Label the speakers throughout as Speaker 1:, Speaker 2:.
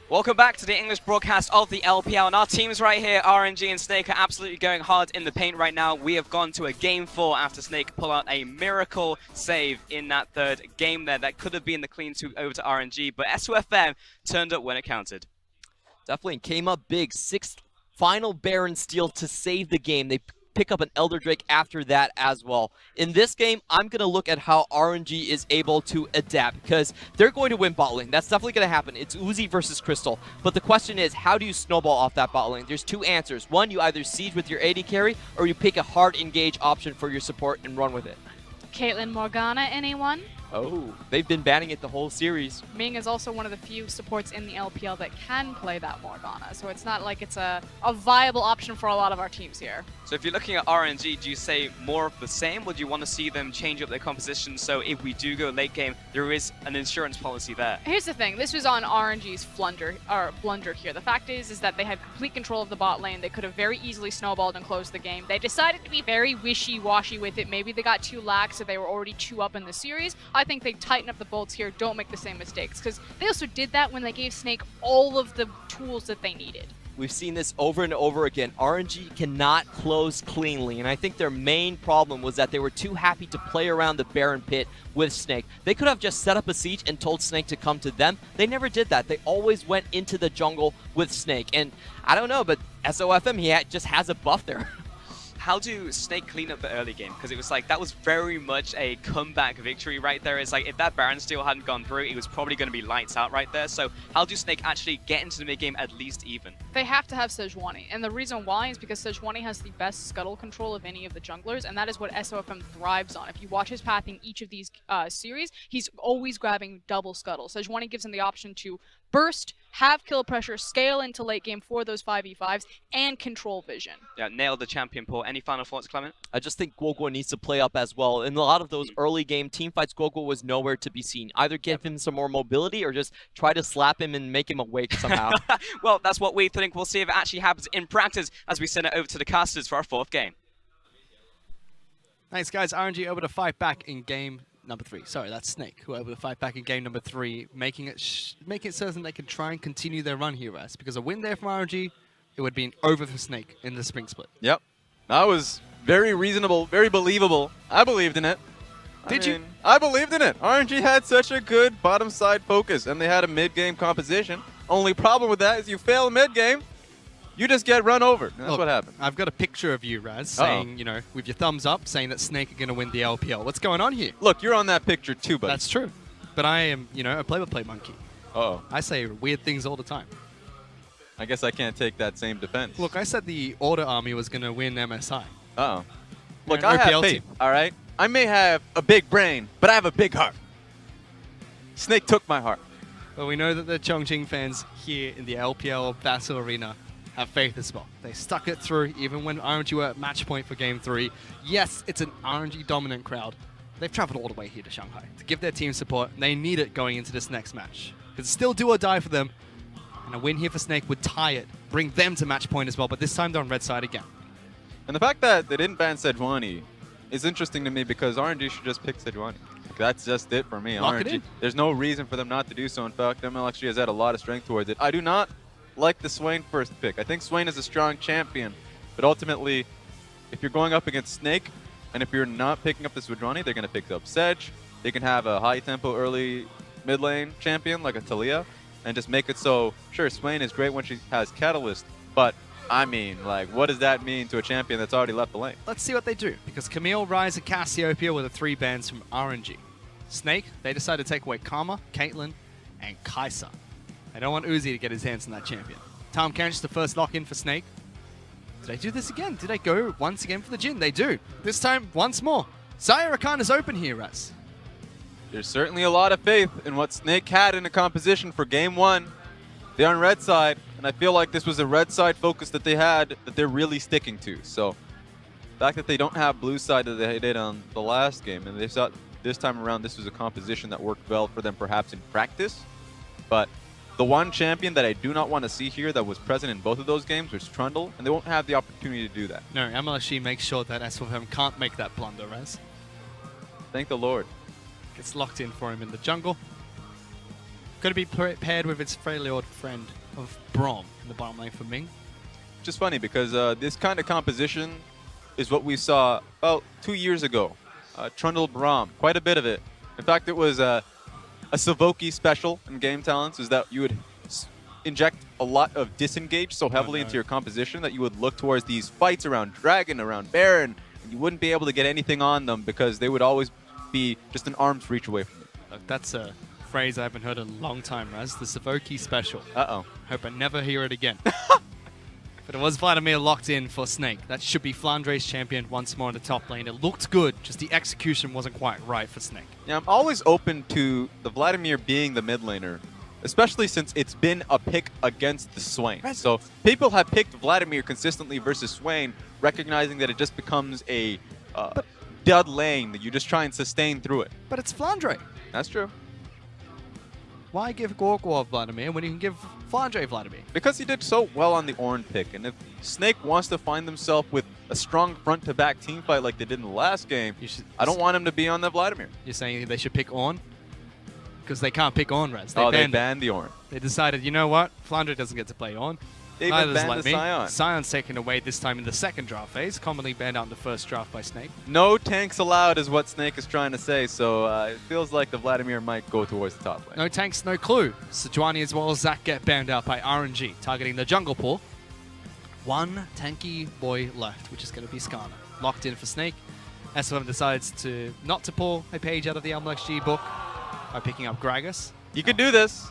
Speaker 1: Welcome back to the English broadcast of the LPL, and our teams right here, RNG and Snake, are absolutely going hard in the paint right now. We have gone to a Game 4 after Snake pull out a miracle save in that third game there. That could have been the clean sweep over to RNG, but SOFM turned up when it counted.
Speaker 2: Definitely came up big. Sixth final Baron steal to save the game. They pick up an Elder Drake after that as well. In this game, I'm going to look at how RNG is able to adapt because they're going to win bot lane. That's definitely going to happen. It's Uzi versus Crystal. But the question is, how do you snowball off that bot lane? There's two answers. One, you either siege with your AD carry or you pick a hard engage option for your support and run with it.
Speaker 3: Caitlyn Morgana, anyone?
Speaker 2: Oh, they've been banning it the whole series.
Speaker 3: Ming is also one of the few supports in the LPL that can play that Morgana, so it's not like it's a viable option for a lot of our teams here.
Speaker 1: So if you're looking at RNG, do you say more of the same, or do you want to see them change up their composition so if we do go late game, there is an insurance policy there?
Speaker 3: Here's the thing, this was on RNG's blunder here. The fact is that they had complete control of the bot lane. They could have very easily snowballed and closed the game. They decided to be very wishy-washy with it. Maybe they got too lax, so they were already 2 up in the series. I think they tighten up the bolts here, don't make the same mistakes, because they also did that when they gave Snake all of the tools that they needed.
Speaker 2: We've seen this over and over again. RNG cannot close cleanly, and I think their main problem was that they were too happy to play around the Baron pit with Snake. They could have just set up a siege and told Snake to come to them. They never did that. They always went into the jungle with Snake, and I don't know, but SOFM, just has a buff there.
Speaker 1: How do Snake clean up the early game? Because it was like, that was very much a comeback victory right there. It's like, if that Baron steal hadn't gone through, it was probably going to be lights out right there. So how do Snake actually get into the mid game at least even?
Speaker 3: They have to have Sejuani, and the reason why is because Sejuani has the best scuttle control of any of the junglers, and that is what SOFM thrives on. If you watch his path in each of these series, he's always grabbing double scuttle. Sejuani gives him the option to burst, have kill pressure, scale into late game for those 5v5s, and control vision.
Speaker 1: Yeah, nailed the champion port. Any final thoughts, Clement?
Speaker 2: I just think Guogua needs to play up as well. In a lot of those early game team fights, Guogua was nowhere to be seen. Either give him some more mobility or just try to slap him and make him awake somehow.
Speaker 1: Well, that's what we think. We'll see if it actually happens in practice as we send it over to the casters for our 4th game.
Speaker 4: Thanks, guys. RNG able to fight back in game number 3. Sorry, that's Snake, who are able to fight back in game number 3, making it certain they can try and continue their run here, Raz. Because a win there from RNG, it would be over for Snake in the spring split.
Speaker 5: Yep. That was very reasonable, very believable. I believed in it.
Speaker 4: Did you?
Speaker 5: I believed in it. RNG had such a good bottom side focus, and they had a mid-game composition. Only problem with that is you fail mid-game, you just get run over. And that's what happened.
Speaker 4: I've got a picture of you, Raz, saying, you know, with your thumbs up, saying that Snake are going to win the LPL. What's going on here?
Speaker 5: Look, you're on that picture too, buddy.
Speaker 4: That's true. But I am, you know, a play-by-play monkey.
Speaker 5: Uh-oh.
Speaker 4: I say weird things all the time.
Speaker 5: I guess I can't take that same defense.
Speaker 4: Look, I said the Order Army was going to win MSI.
Speaker 5: Uh-oh. Look,
Speaker 4: They're
Speaker 5: I
Speaker 4: an
Speaker 5: have
Speaker 4: OPL
Speaker 5: faith,
Speaker 4: team.
Speaker 5: all right? I may have a big brain, but I have a big heart. Snake took my heart.
Speaker 4: But we know that the Chongqing fans here in the LPL Battle Arena have faith as well. They stuck it through even when RNG were at match point for game 3. Yes, it's an RNG dominant crowd. They've traveled all the way here to Shanghai to give their team support, and they need it going into this next match. It's still do or die for them, and a win here for Snake would tie it, bring them to match point as well, but this time they're on red side again.
Speaker 5: And the fact that they didn't ban Sejuani is interesting to me because RNG should just pick Sejuani. Like, that's just it for me.
Speaker 4: Lock it in.
Speaker 5: There's no reason for them not to do so. In fact, MLXG has had a lot of strength towards it. I do not like the Swain first pick. I think Swain is a strong champion, but ultimately, if you're going up against Snake, and if you're not picking up the Sejuani, they're going to pick up Sedge. They can have a high-tempo early mid lane champion like a Talia, and just make it so, sure, Swain is great when she has Catalyst, but I mean, like, what does that mean to a champion that's already left the lane?
Speaker 4: Let's see what they do, because Camille, Ryze, and Cassiopeia were the 3 bans from RNG. Snake, they decided to take away Karma, Caitlyn, and Kai'Sa. They don't want Uzi to get his hands on that champion. Tom Kench, the first lock-in for Snake. Did they do this again? Did they go once again for the Jhin? They do. This time, once more. Zaya Rakan is open here, Raz.
Speaker 5: There's certainly a lot of faith in what Snake had in the composition for game 1. They're on red side, and I feel like this was a red side focus that they had that they're really sticking to. So the fact that they don't have blue side that they did on the last game, and they thought this time around this was a composition that worked well for them perhaps in practice. But the one champion that I do not want to see here that was present in both of those games was Trundle, and they won't have the opportunity to do that.
Speaker 4: No, MLSG makes sure that SFM can't make that blunder, Raz.
Speaker 5: Thank the Lord.
Speaker 4: Gets locked in for him in the jungle. Going to be paired with its fairly odd friend of Braum in the bottom lane for Ming.
Speaker 5: Just funny because this kind of composition is what we saw about 2 years ago. Trundle Braum, quite a bit of it. In fact, it was a Savoki special in Game Talents, is that you would inject a lot of disengage so heavily into your composition that you would look towards these fights around Dragon, around Baron, and you wouldn't be able to get anything on them because they would always be just an arm's reach away from you.
Speaker 4: Look, that's a phrase I haven't heard in a long time, Raz. The Savoki special.
Speaker 5: Uh-oh.
Speaker 4: Hope I never hear it again. But it was Vladimir locked in for Snake. That should be Flandre's champion once more in the top lane. It looked good, just the execution wasn't quite right for Snake.
Speaker 5: Yeah, I'm always open to the Vladimir being the mid laner, especially since it's been a pick against the Swain. So people have picked Vladimir consistently versus Swain, recognizing that it just becomes a dud lane that you just try and sustain through it.
Speaker 4: But it's Flandre.
Speaker 5: That's true.
Speaker 4: Why give Gorgor Vladimir when you can give Flandre Vladimir?
Speaker 5: Because he did so well on the Ornn pick, and if Snake wants to find himself with a strong front-to-back team fight like they did in the last game, I don't want him to be on the Vladimir.
Speaker 4: You're saying they should pick Ornn? Because they can't pick Ornn, Raz.
Speaker 5: They banned the Ornn.
Speaker 4: They decided, you know what? Flandre doesn't get to play Ornn.
Speaker 5: They even banned the
Speaker 4: me.
Speaker 5: Scion.
Speaker 4: Scion's taken away this time in the second draft phase, commonly banned out in the first draft by Snake.
Speaker 5: No tanks allowed is what Snake is trying to say, so it feels like the Vladimir might go towards the top lane.
Speaker 4: No tanks, no clue. Sejuani as well as Zac get banned out by RNG, targeting the jungle pool. One tanky boy left, which is going to be Skarner. Locked in for Snake. SLM decides not to pull a page out of the LMXG book by picking up Gragas.
Speaker 5: You can do this.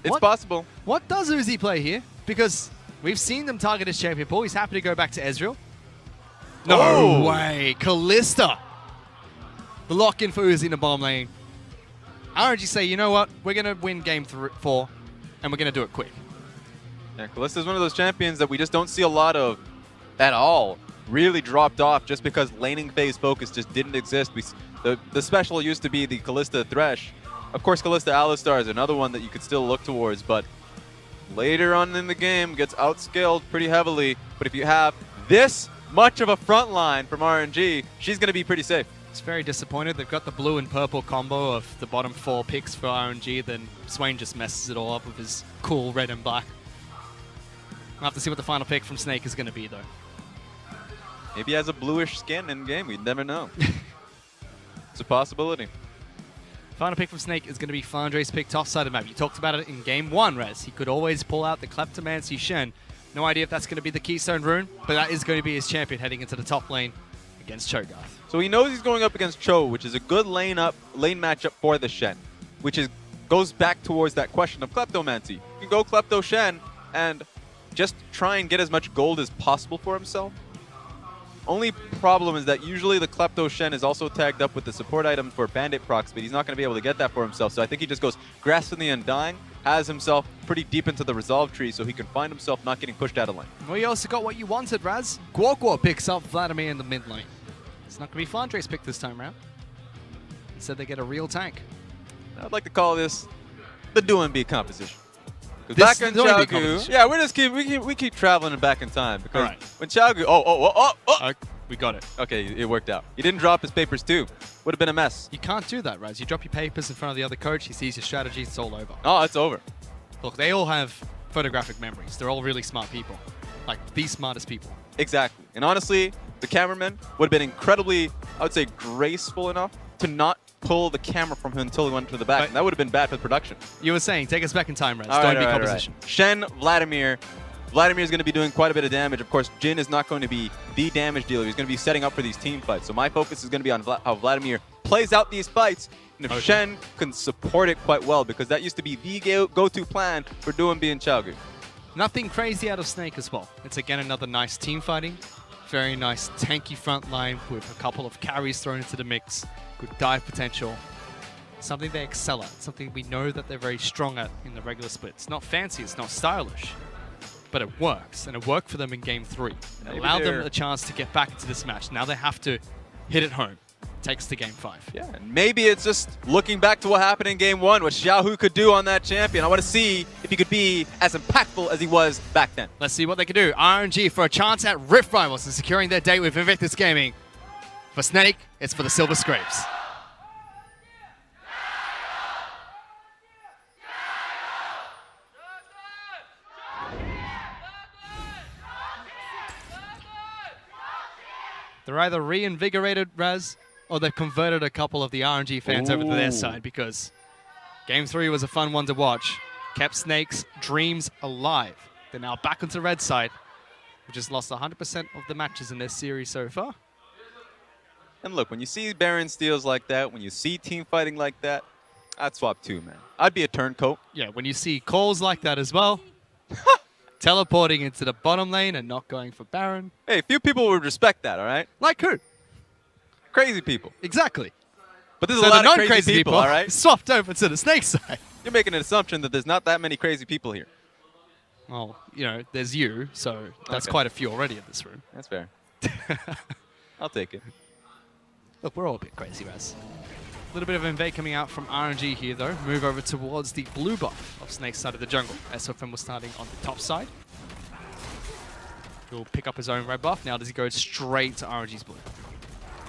Speaker 5: It's possible.
Speaker 4: What does Uzi play here? Because we've seen them target his champion pool. He's happy to go back to Ezreal. No way. Kalista. The lock-in for Uzi in the bottom lane. RNG say, you know what? We're going to win game 4, and we're going to do it quick.
Speaker 5: Yeah, Kalista is one of those champions that we just don't see a lot of at all. Really dropped off just because laning phase focus just didn't exist. The special used to be the Kalista Thresh. Of course, Kalista Alistar is another one that you could still look towards, but later on in the game gets outskilled pretty heavily. But if you have this much of a front line from RNG, she's going to be pretty safe.
Speaker 4: It's very disappointed. They've got the blue and purple combo of the bottom 4 picks for RNG, then Swain just messes it all up with his cool red and black. We'll have to see what the final pick from Snake is going to be, though.
Speaker 5: Maybe he has a bluish skin in game. We'd never know. It's a possibility.
Speaker 4: Final pick from Snake is going to be Flandre's pick top side of the map. You talked about it in game 1, Rez. He could always pull out the Kleptomancy Shen. No idea if that's going to be the Keystone Rune, but that is going to be his champion heading into the top lane against Cho'Gath.
Speaker 5: So he knows he's going up against Cho, which is a good lane matchup for the Shen, which goes back towards that question of Kleptomancy. You can go Klepto Shen and just try and get as much gold as possible for himself. Only problem is that usually the Klepto Shen is also tagged up with the support item for Bandit procs, but he's not going to be able to get that for himself. So I think he just goes Grasp in the Undying, has himself pretty deep into the Resolve tree so he can find himself not getting pushed out of lane.
Speaker 4: Well, you also got what you wanted, Raz. Gorgor picks up Vladimir in the mid lane. It's not going to be Flandre's pick this time around. Instead, they get a real tank.
Speaker 5: I'd like to call this the do-and-be composition. Back in Xiaogu, yeah, we keep traveling back in time because when Xiaogu,
Speaker 4: we got it.
Speaker 5: Okay, it worked out. He didn't drop his papers too. Would have been a mess.
Speaker 4: You can't do that, Raz. You drop your papers in front of the other coach, he sees your strategy, it's all over.
Speaker 5: Oh, it's over.
Speaker 4: Look, they all have photographic memories. They're all really smart people. Like, the smartest people.
Speaker 5: Exactly. And honestly, the cameraman would have been incredibly, I would say, graceful enough to not pull the camera from him until he went to the back. And that would have been bad for the production.
Speaker 4: You were saying, take us back in time, Rez.
Speaker 5: Don't be composition. Shen, Vladimir. Vladimir is going to be doing quite a bit of damage. Of course, Jhin is not going to be the damage dealer. He's going to be setting up for these team fights. So my focus is going to be on how Vladimir plays out these fights. And if Shen can support it quite well, because that used to be the go-to plan for Do&B and Xiaogu.
Speaker 4: Nothing crazy out of Snake as well. It's again another nice team fighting. Very nice tanky front line with a couple of carries thrown into the mix. Good dive potential. Something they excel at. Something we know that they're very strong at in the regular split. It's not fancy, it's not stylish, but it works. And it worked for them in game 3. It allowed them a chance to get back into this match. Now they have to hit it home. Takes to game 5.
Speaker 5: Yeah, and maybe it's just looking back to what happened in game 1, what Xiaohu could do on that champion. I want to see if he could be as impactful as he was back then.
Speaker 4: Let's see what they can do. RNG for a chance at Rift Rivals and securing their date with Invictus Gaming. For Snake, it's for the Silver Scrapes. They're either reinvigorated Raz, or they've converted a couple of the RNG fans over to their side, because Game 3 was a fun one to watch. Kept Snake's dreams alive. They're now back onto the red side, who just lost 100% of the matches in this series so far.
Speaker 5: And look, when you see Baron steals like that, when you see team fighting like that, I'd swap too, man. I'd be a turncoat.
Speaker 4: Yeah, when you see calls like that as well, teleporting into the bottom lane and not going for Baron.
Speaker 5: Hey, few people would respect that, all right?
Speaker 4: Like who?
Speaker 5: Crazy people.
Speaker 4: Exactly.
Speaker 5: But there's
Speaker 4: So
Speaker 5: a
Speaker 4: the
Speaker 5: lot of
Speaker 4: non-crazy
Speaker 5: crazy people, all right?
Speaker 4: swapped over to the Snake side.
Speaker 5: You're making an assumption that there's not that many crazy people here.
Speaker 4: Well, you know, there's you, so that's
Speaker 5: Okay.
Speaker 4: quite a few already in this room.
Speaker 5: That's fair. I'll take it.
Speaker 4: Look, we're all a bit crazy, Raz. A little bit of invade coming out from RNG here, though. Move over towards the blue buff of Snake's side of the jungle. SOFM was starting on the top side. He'll pick up his own red buff. Now does he go straight to RNG's blue?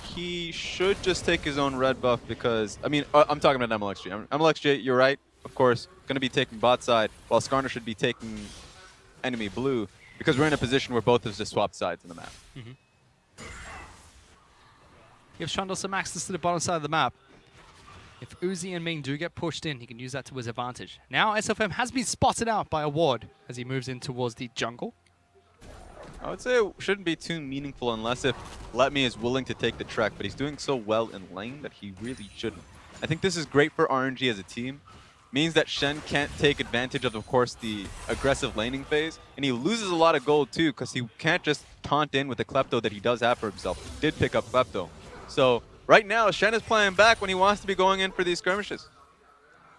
Speaker 5: He should just take his own red buff because, I mean, I'm talking about MLXG. MLXG, you're right, of course, going to be taking bot side, while Skarner should be taking enemy blue, because we're in a position where both of us just swapped sides in the map.
Speaker 4: Gives Trundle some access to the bottom side of the map. If Uzi and Ming do get pushed in, he can use that to his advantage. Now SFM has been spotted out by a ward as he moves in towards the jungle.
Speaker 5: I would say it shouldn't be too meaningful unless if Let Me is willing to take the trek, but he's doing so well in lane that he really shouldn't. I think this is great for RNG as a team. Means that Shen can't take advantage of course, the aggressive laning phase, and he loses a lot of gold too, because he can't just taunt in with the Klepto that he does have for himself. He did pick up Klepto. So right now, Shen is playing back when he wants to be going in for these skirmishes.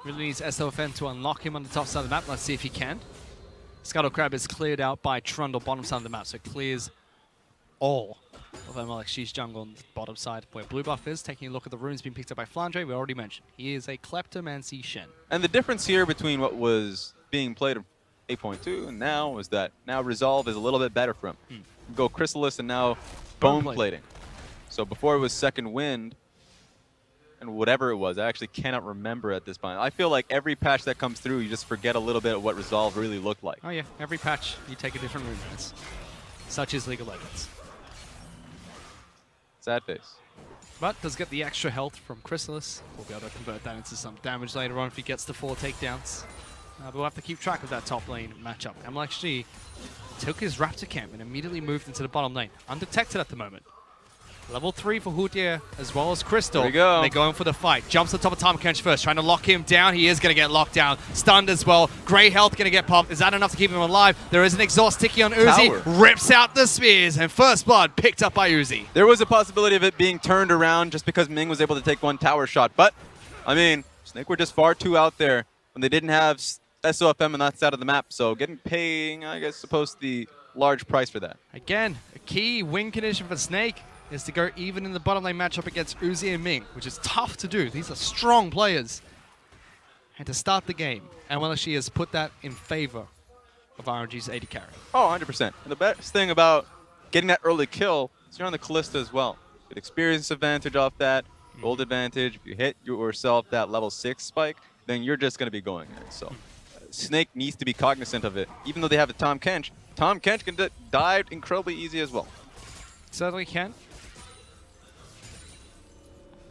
Speaker 4: Really needs SOFN to unlock him on the top side of the map. Let's see if he can. Scuttle Crab is cleared out by Trundle, bottom side of the map, so it clears all of MLXG's jungle on the bottom side where blue buff is. Taking a look at the runes being picked up by Flandre, we already mentioned. He is a Kleptomancy Shen.
Speaker 5: And the difference here between what was being played in 8.2 and now is that now Resolve is a little bit better for him. Go Chrysalis and now Bone Plating. So before it was Second Wind, and whatever it was, I actually cannot remember at this point. I feel like every patch that comes through, you just forget a little bit of what Resolve really looked like.
Speaker 4: Oh yeah, every patch you take a different rune list, such as League of Legends.
Speaker 5: Sad face.
Speaker 4: But does get the extra health from Chrysalis. We'll be able to convert that into some damage later on if he gets the 4 takedowns. But we'll have to keep track of that top lane matchup. MLXG took his Raptor camp and immediately moved into the bottom lane. Undetected at the moment. Level 3 for Hutier as well as Crystal.
Speaker 5: There we go.
Speaker 4: They're going for the fight. Jumps on top of Tom Kench first, trying to lock him down. He is going to get locked down. Stunned as well. Grey health going to get popped. Is that enough to keep him alive? There is an exhaust sticky on Uzi.
Speaker 5: Tower.
Speaker 4: Rips out the spears, and first blood picked up by Uzi.
Speaker 5: There was a possibility of it being turned around just because Ming was able to take one tower shot. But, I mean, Snake were just far too out there when they didn't have SOFM on that side of the map. So paying, I guess, supposed the large price for that.
Speaker 4: Again, a key win condition for Snake is to go even in the bottom lane matchup against Uzi and Ming, which is tough to do. These are strong players. And to start the game, MLSG has put that in favor of RNG's AD carry.
Speaker 5: Oh, 100%. And the best thing about getting that early kill is you're on the Callista as well. Good experience advantage off that, gold advantage. If you hit yourself that level 6 spike, then you're just going to be going there. So Snake needs to be cognizant of it. Even though they have the Tom Kench can dive incredibly easy as well.
Speaker 4: Certainly can.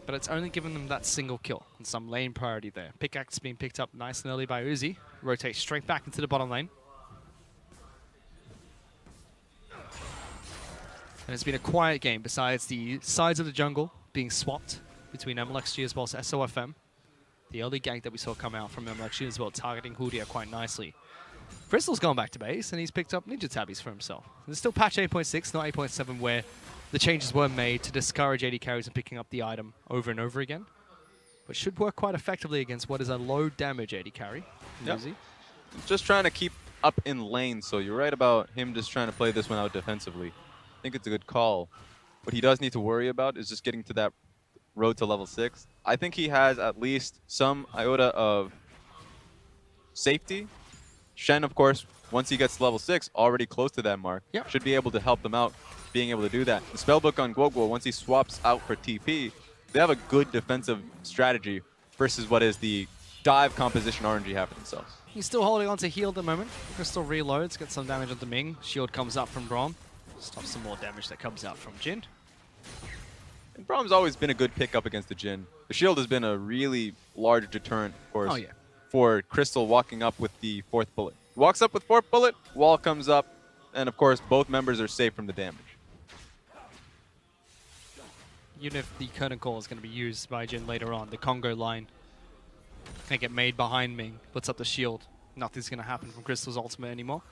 Speaker 4: But it's only given them that single kill and some lane priority there. Pickaxe being picked up nice and early by Uzi. Rotates straight back into the bottom lane. And it's been a quiet game besides the sides of the jungle being swapped between MLXG as well as SOFM. The early gank that we saw come out from MLXG as well, targeting Hoodia quite nicely. Crystal's gone back to base and he's picked up Ninja Tabbies for himself. There's still patch 8.6, not 8.7, where the changes were made to discourage AD carries and picking up the item over and over again. But should work quite effectively against what is a low damage AD carry.
Speaker 5: Yep.
Speaker 4: Uzi.
Speaker 5: Just trying to keep up in lane, so you're right about him just trying to play this one out defensively. I think it's a good call. What he does need to worry about is just getting to that road to level 6. I think he has at least some iota of safety. Shen, of course, once he gets to level 6, already close to that mark,
Speaker 4: Yep.
Speaker 5: should be able to help them out being able to do that. The spellbook on Guoguo, once he swaps out for TP, they have a good defensive strategy versus what is the dive composition RNG have for themselves.
Speaker 4: He's still holding on to heal at the moment. Crystal reloads, gets some damage onto Ming. Shield comes up from Braum. Stops some more damage that comes out from Jin.
Speaker 5: Brahm's always been a good pickup against the Jhin. The shield has been a really large deterrent, of course, for Crystal walking up with the 4th bullet. Walks up with 4th bullet, wall comes up, and of course both members are safe from the damage.
Speaker 4: Even if the curtain call is going to be used by Jhin later on, the Congo line can get made behind Ming, puts up the shield. Nothing's going to happen from Crystal's ultimate anymore.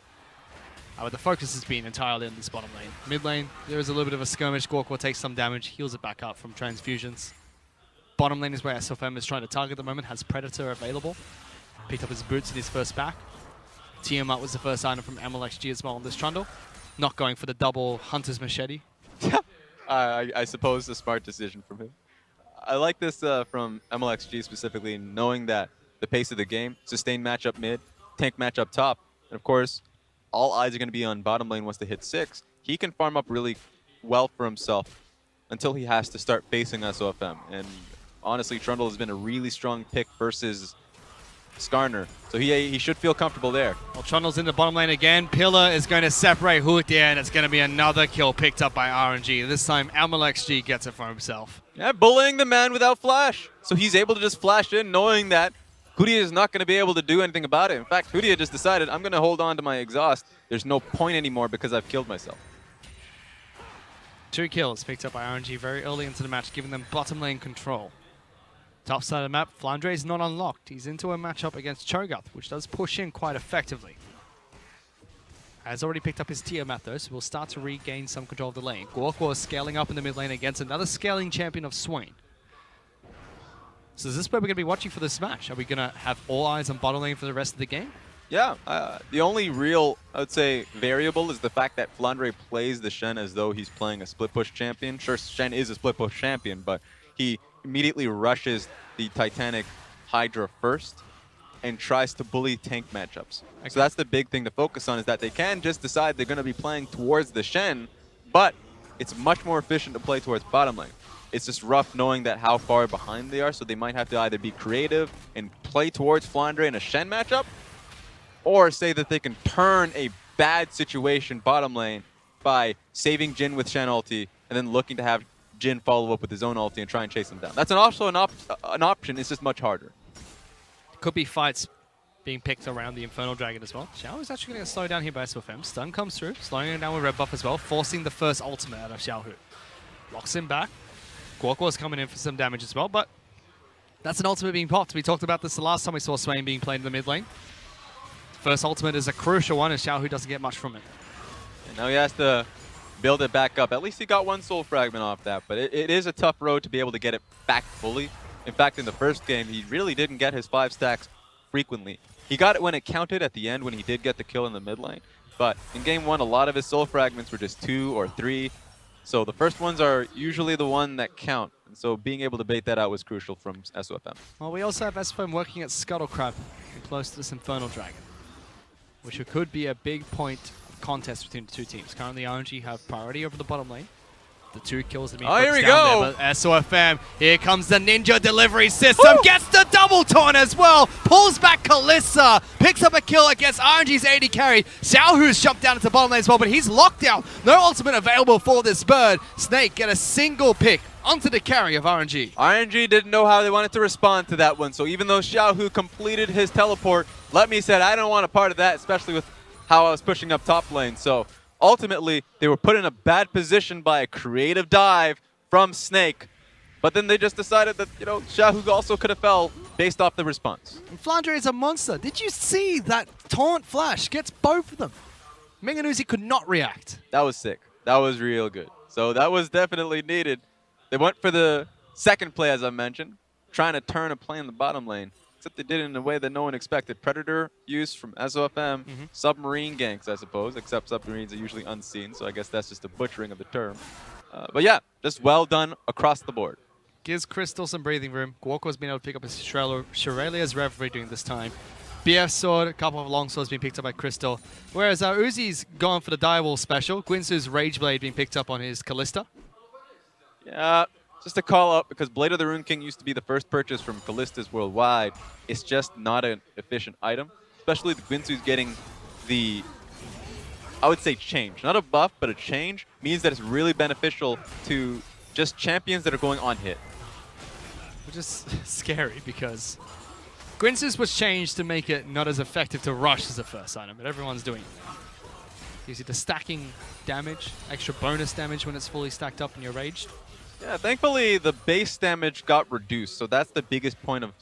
Speaker 4: But the focus has been entirely in this bottom lane. Mid lane, there is a little bit of a skirmish. Gorkwa takes some damage, heals it back up from transfusions. Bottom lane is where SFM is trying to target at the moment, has Predator available. Picked up his boots in his first pack. Tiamat was the first item from MLXG as well on this Trundle. Not going for the double Hunter's Machete.
Speaker 5: I suppose a smart decision from him. I like this from MLXG specifically, knowing that the pace of the game, sustained matchup mid, tank matchup top, and of course, all eyes are going to be on bottom lane once they hit 6. He can farm up really well for himself until he has to start facing SOFM. And honestly, Trundle has been a really strong pick versus Skarner, so he should feel comfortable there.
Speaker 4: Well, Trundle's in the bottom lane again. Pillar is going to separate Hutia, and it's going to be another kill picked up by RNG. This time, MLXG gets it for himself.
Speaker 5: Yeah, bullying the man without flash. So he's able to just flash in knowing that Hutia is not going to be able to do anything about it. In fact, Hutia just decided, I'm going to hold on to my exhaust. There's no point anymore because I've killed myself.
Speaker 4: 2 kills picked up by RNG very early into the match, giving them bottom lane control. Top side of the map, Flandre is not unlocked. He's into a matchup against Cho'Gath, which does push in quite effectively. Has already picked up his Tiamat though, so we'll start to regain some control of the lane. Gorkwa is scaling up in the mid lane against another scaling champion of Swain. So is this where we're going to be watching for this match? Are we going to have all eyes on bottom lane for the rest of the game?
Speaker 5: Yeah, the only real, I would say, variable is the fact that Flandre plays the Shen as though he's playing a split push champion. Sure, Shen is a split push champion, but he immediately rushes the Titanic Hydra first and tries to bully tank matchups. Okay. So that's the big thing to focus on, is that they can just decide they're going to be playing towards the Shen, but it's much more efficient to play towards bottom lane. It's just rough knowing that how far behind they are, so they might have to either be creative and play towards Flandre in a Shen matchup, or say that they can turn a bad situation bottom lane by saving Jhin with Shen ulti and then looking to have Jhin follow up with his own ulti and try and chase him down. That's also an option, it's just much harder.
Speaker 4: Could be fights being picked around the Infernal Dragon as well. Xiao is actually going to slow down here by SFM. Stun comes through, slowing him down with red buff as well, forcing the first ultimate out of Xiaohu. Locks him back. Gorkwa's coming in for some damage as well, but that's an ultimate being popped. We talked about this the last time we saw Swain being played in the mid lane. First ultimate is a crucial one, and Xiaohu doesn't get much from it.
Speaker 5: And now he has to build it back up. At least he got 1 soul fragment off that, but it is a tough road to be able to get it back fully. In fact, in the first game, he really didn't get his 5 stacks frequently. He got it when it counted at the end when he did get the kill in the mid lane, but in game 1, a lot of his soul fragments were just 2 or 3. So the first ones are usually the one that count. And so being able to bait that out was crucial from SOFM.
Speaker 4: Well, we also have SFM working at Scuttle Crab and close to this Infernal Dragon, which could be a big point of contest between the two teams. Currently, RNG have priority over the bottom lane. The 2 kills have been
Speaker 5: here we
Speaker 4: down
Speaker 5: go.
Speaker 4: There, but SOFM, here comes the ninja delivery system, gets the double taunt as well, pulls back Kalista, picks up a kill against RNG's AD carry. Xiaohu's jumped down into bottom lane as well, but he's locked out. No ultimate available for this bird. Snake get a single pick onto the carry of RNG.
Speaker 5: RNG didn't know how they wanted to respond to that one, so even though Xiaohu completed his teleport, Let.Me said, I don't want a part of that, especially with how I was pushing up top lane. So ultimately, they were put in a bad position by a creative dive from Snake, but then they just decided that, you know, Xiaohu also could have fell based off the response.
Speaker 4: And Flandre is a monster. Did you see that taunt flash? Gets both of them. Minganuzi could not react.
Speaker 5: That was sick. That was real good. So that was definitely needed. They went for the second play, as I mentioned, trying to turn a play in the bottom lane, except they did it in a way that no one expected. Predator use from SOFM, submarine ganks, I suppose, except submarines are usually unseen, so I guess that's just a butchering of the term. But yeah, just well done across the board.
Speaker 4: Gives Crystal some breathing room. Gorkwa's been able to pick up his Shirelia's Reverie during this time. BF sword, a couple of long swords being picked up by Crystal. Whereas Uzi's gone for the Direwall special. Guinsu's Rage Blade being picked up on his Kalista.
Speaker 5: Yeah, just a call out, because Blade of the Rune King used to be the first purchase from Kalistas worldwide. It's just not an efficient item, especially the Guinsu's getting the, I would say, change. Not a buff, but a change means that it's really beneficial to just champions that are going on hit.
Speaker 4: Which is scary because Gwynsis was changed to make it not as effective to rush as the first item, but everyone's doing it. Gives you the stacking damage, extra bonus damage when it's fully stacked up and you're raged.
Speaker 5: Yeah, thankfully the base damage got reduced, so that's the biggest point of,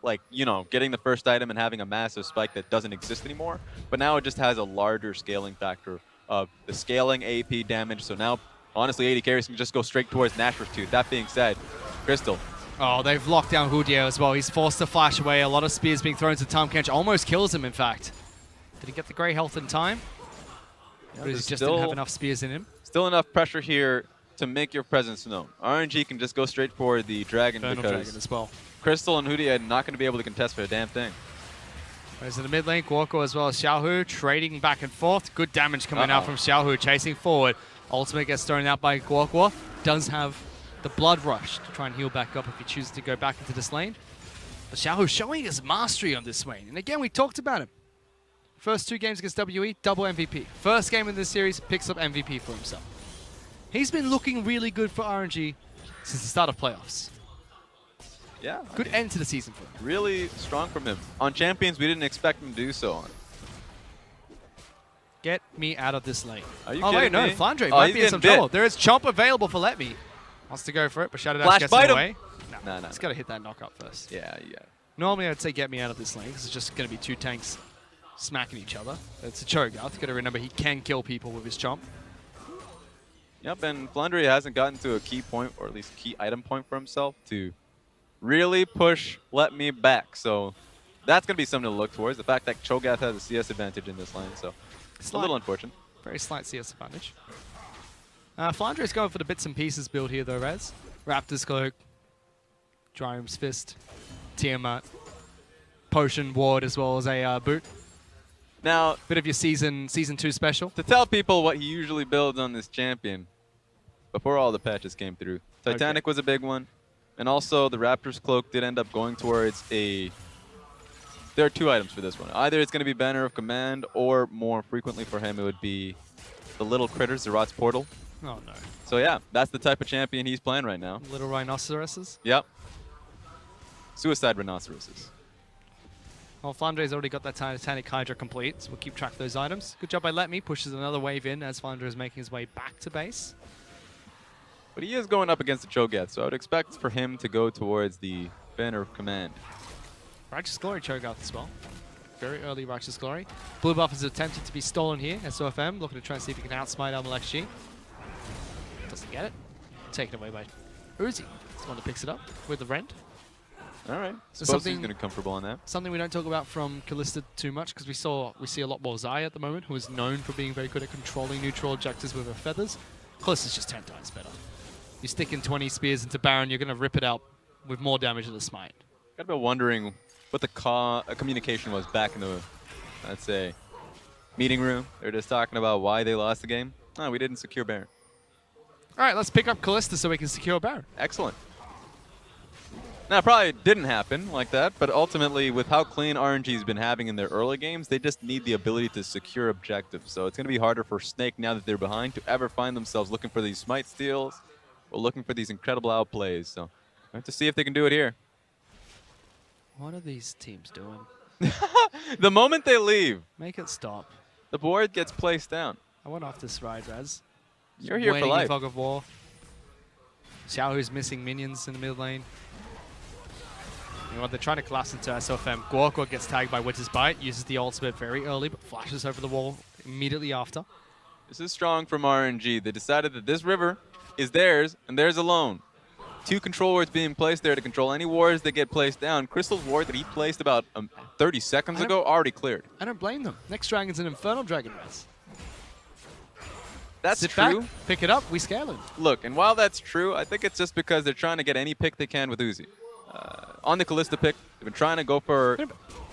Speaker 5: like, you know, getting the first item and having a massive spike that doesn't exist anymore. But now it just has a larger scaling factor of the scaling AP damage. So now, honestly, AD carries can just go straight towards Nashor's Tooth. That being said, Crystal.
Speaker 4: Oh, they've locked down Hudio as well. He's forced to flash away. A lot of spears being thrown to Tom Kench. Almost kills him, in fact. Did he get the grey health in time?
Speaker 5: Yeah,
Speaker 4: Or he just didn't have enough spears in him?
Speaker 5: Still enough pressure here to make your presence known. RNG can just go straight for the dragon
Speaker 4: Infernal
Speaker 5: because
Speaker 4: Dragon as well.
Speaker 5: Crystal and Hootie are not going to be able to contest for a damn thing.
Speaker 4: Whereas in the mid lane, Guoko as well as Xiaohu trading back and forth. Good damage coming out from Xiaohu, chasing forward. Ultimate gets thrown out by Guoko. Does have the blood rush to try and heal back up if he chooses to go back into this lane. But Xiaohu showing his mastery on this lane. And again, we talked about him. First 2 games against WE, double MVP. First game in this series, picks up MVP for himself. He's been looking really good for RNG since the start of playoffs.
Speaker 5: Yeah.
Speaker 4: Good end to the season for him.
Speaker 5: Really strong from him. On Champions, we didn't expect him to do so.
Speaker 4: Get me out of this lane.
Speaker 5: Are you
Speaker 4: oh,
Speaker 5: kidding
Speaker 4: wait, no.
Speaker 5: me?
Speaker 4: Flandre
Speaker 5: Oh,
Speaker 4: might
Speaker 5: he's
Speaker 4: be in some
Speaker 5: getting bit.
Speaker 4: trouble. There is Chomp available for Let Me. Wants to go for it, but Shadow Dash
Speaker 5: Flash
Speaker 4: gets
Speaker 5: bite
Speaker 4: in the
Speaker 5: him.
Speaker 4: way.
Speaker 5: No.
Speaker 4: He's got to hit that knockup first.
Speaker 5: Yeah.
Speaker 4: Normally, I'd say get me out of this lane because it's just going to be 2 tanks smacking each other. It's a Cho'Gath. Got to remember he can kill people with his Chomp.
Speaker 5: Yep, and Flandre hasn't gotten to a key point, or at least key item point for himself to really push Let Me back. So that's going to be something to look towards. The fact that Cho'Gath has a CS advantage in this lane, so it's a little unfortunate.
Speaker 4: Very slight CS advantage. Flandre is going for the bits and pieces build here, though, Rez. Raptor's Cloak, Dryum's Fist, Tiamat, Potion Ward, as well as a boot.
Speaker 5: Now,
Speaker 4: Bit of your season 2 special.
Speaker 5: to tell people what he usually builds on this champion, before all the patches came through, Titanic was a big one, and also the Raptor's Cloak did end up going towards a... There are 2 items for this one. Either it's going to be Banner of Command, or more frequently for him, it would be the little critters, Zerat's Portal.
Speaker 4: Oh, no.
Speaker 5: So yeah, that's the type of champion he's playing right now.
Speaker 4: Little rhinoceroses.
Speaker 5: Yep. Suicide Rhinoceroses.
Speaker 4: Well, Flandre's already got that Titanic Hydra complete, so we'll keep track of those items. Good job by Let Me. Pushes another wave in as Flandre is making his way back to base.
Speaker 5: But he is going up against the Cho'Gath, so I would expect for him to go towards the Banner of Command.
Speaker 4: Righteous Glory Cho'Gath as well. Very early Righteous Glory. Blue buff is attempted to be stolen here. SOFM looking to try and see if he can outsmite XG. Doesn't get it. Taken away by Uzi. He's the one that picks it up with the Rend.
Speaker 5: All right.
Speaker 4: So
Speaker 5: Suppose he's
Speaker 4: something-
Speaker 5: going to comfortable on that.
Speaker 4: Something we don't talk about from Kalista too much because we see a lot more Zaya at the moment, who is known for being very good at controlling neutral objectives with her feathers. Kalista's just 10 times better. You stick in 20 spears into Baron, you're going to rip it out with more damage than the smite.
Speaker 5: Got about wondering what the communication was back in the, let's say, meeting room. They're just talking about why they lost the game. Oh, we didn't secure Baron.
Speaker 4: All right, let's pick up Kalista so we can secure Baron.
Speaker 5: Excellent. Now, it probably didn't happen like that, but ultimately, with how clean RNG's been having in their early games, they just need the ability to secure objectives. So it's going to be harder for Snake, now that they're behind, to ever find themselves looking for these smite steals or looking for these incredible outplays. So we have to see if they can do it here.
Speaker 4: What are these teams doing?
Speaker 5: The moment they leave,
Speaker 4: Make it stop.
Speaker 5: the board gets placed down.
Speaker 4: I went off this ride, Raz.
Speaker 5: You're here for
Speaker 4: Waiting in
Speaker 5: life.
Speaker 4: Fog of War. Xiaohu's missing minions in the mid lane. You know what, they're trying to collapse into SOFM. Guoko gets tagged by Winter's Bite, uses the ultimate very early, but flashes over the wall immediately after.
Speaker 5: This is strong from RNG. They decided that this river is theirs and theirs alone. 2 control wards being placed there to control any wards that get placed down. Crystal's ward that he placed about 30 seconds ago already cleared.
Speaker 4: I don't blame them. Next dragon's an Infernal Dragon, Raz.
Speaker 5: That's
Speaker 4: Sit
Speaker 5: true.
Speaker 4: back, pick it up, we scale them.
Speaker 5: Look, and while that's true, I think it's just because they're trying to get any pick they can with Uzi. On the Kalista pick, they've been trying to go for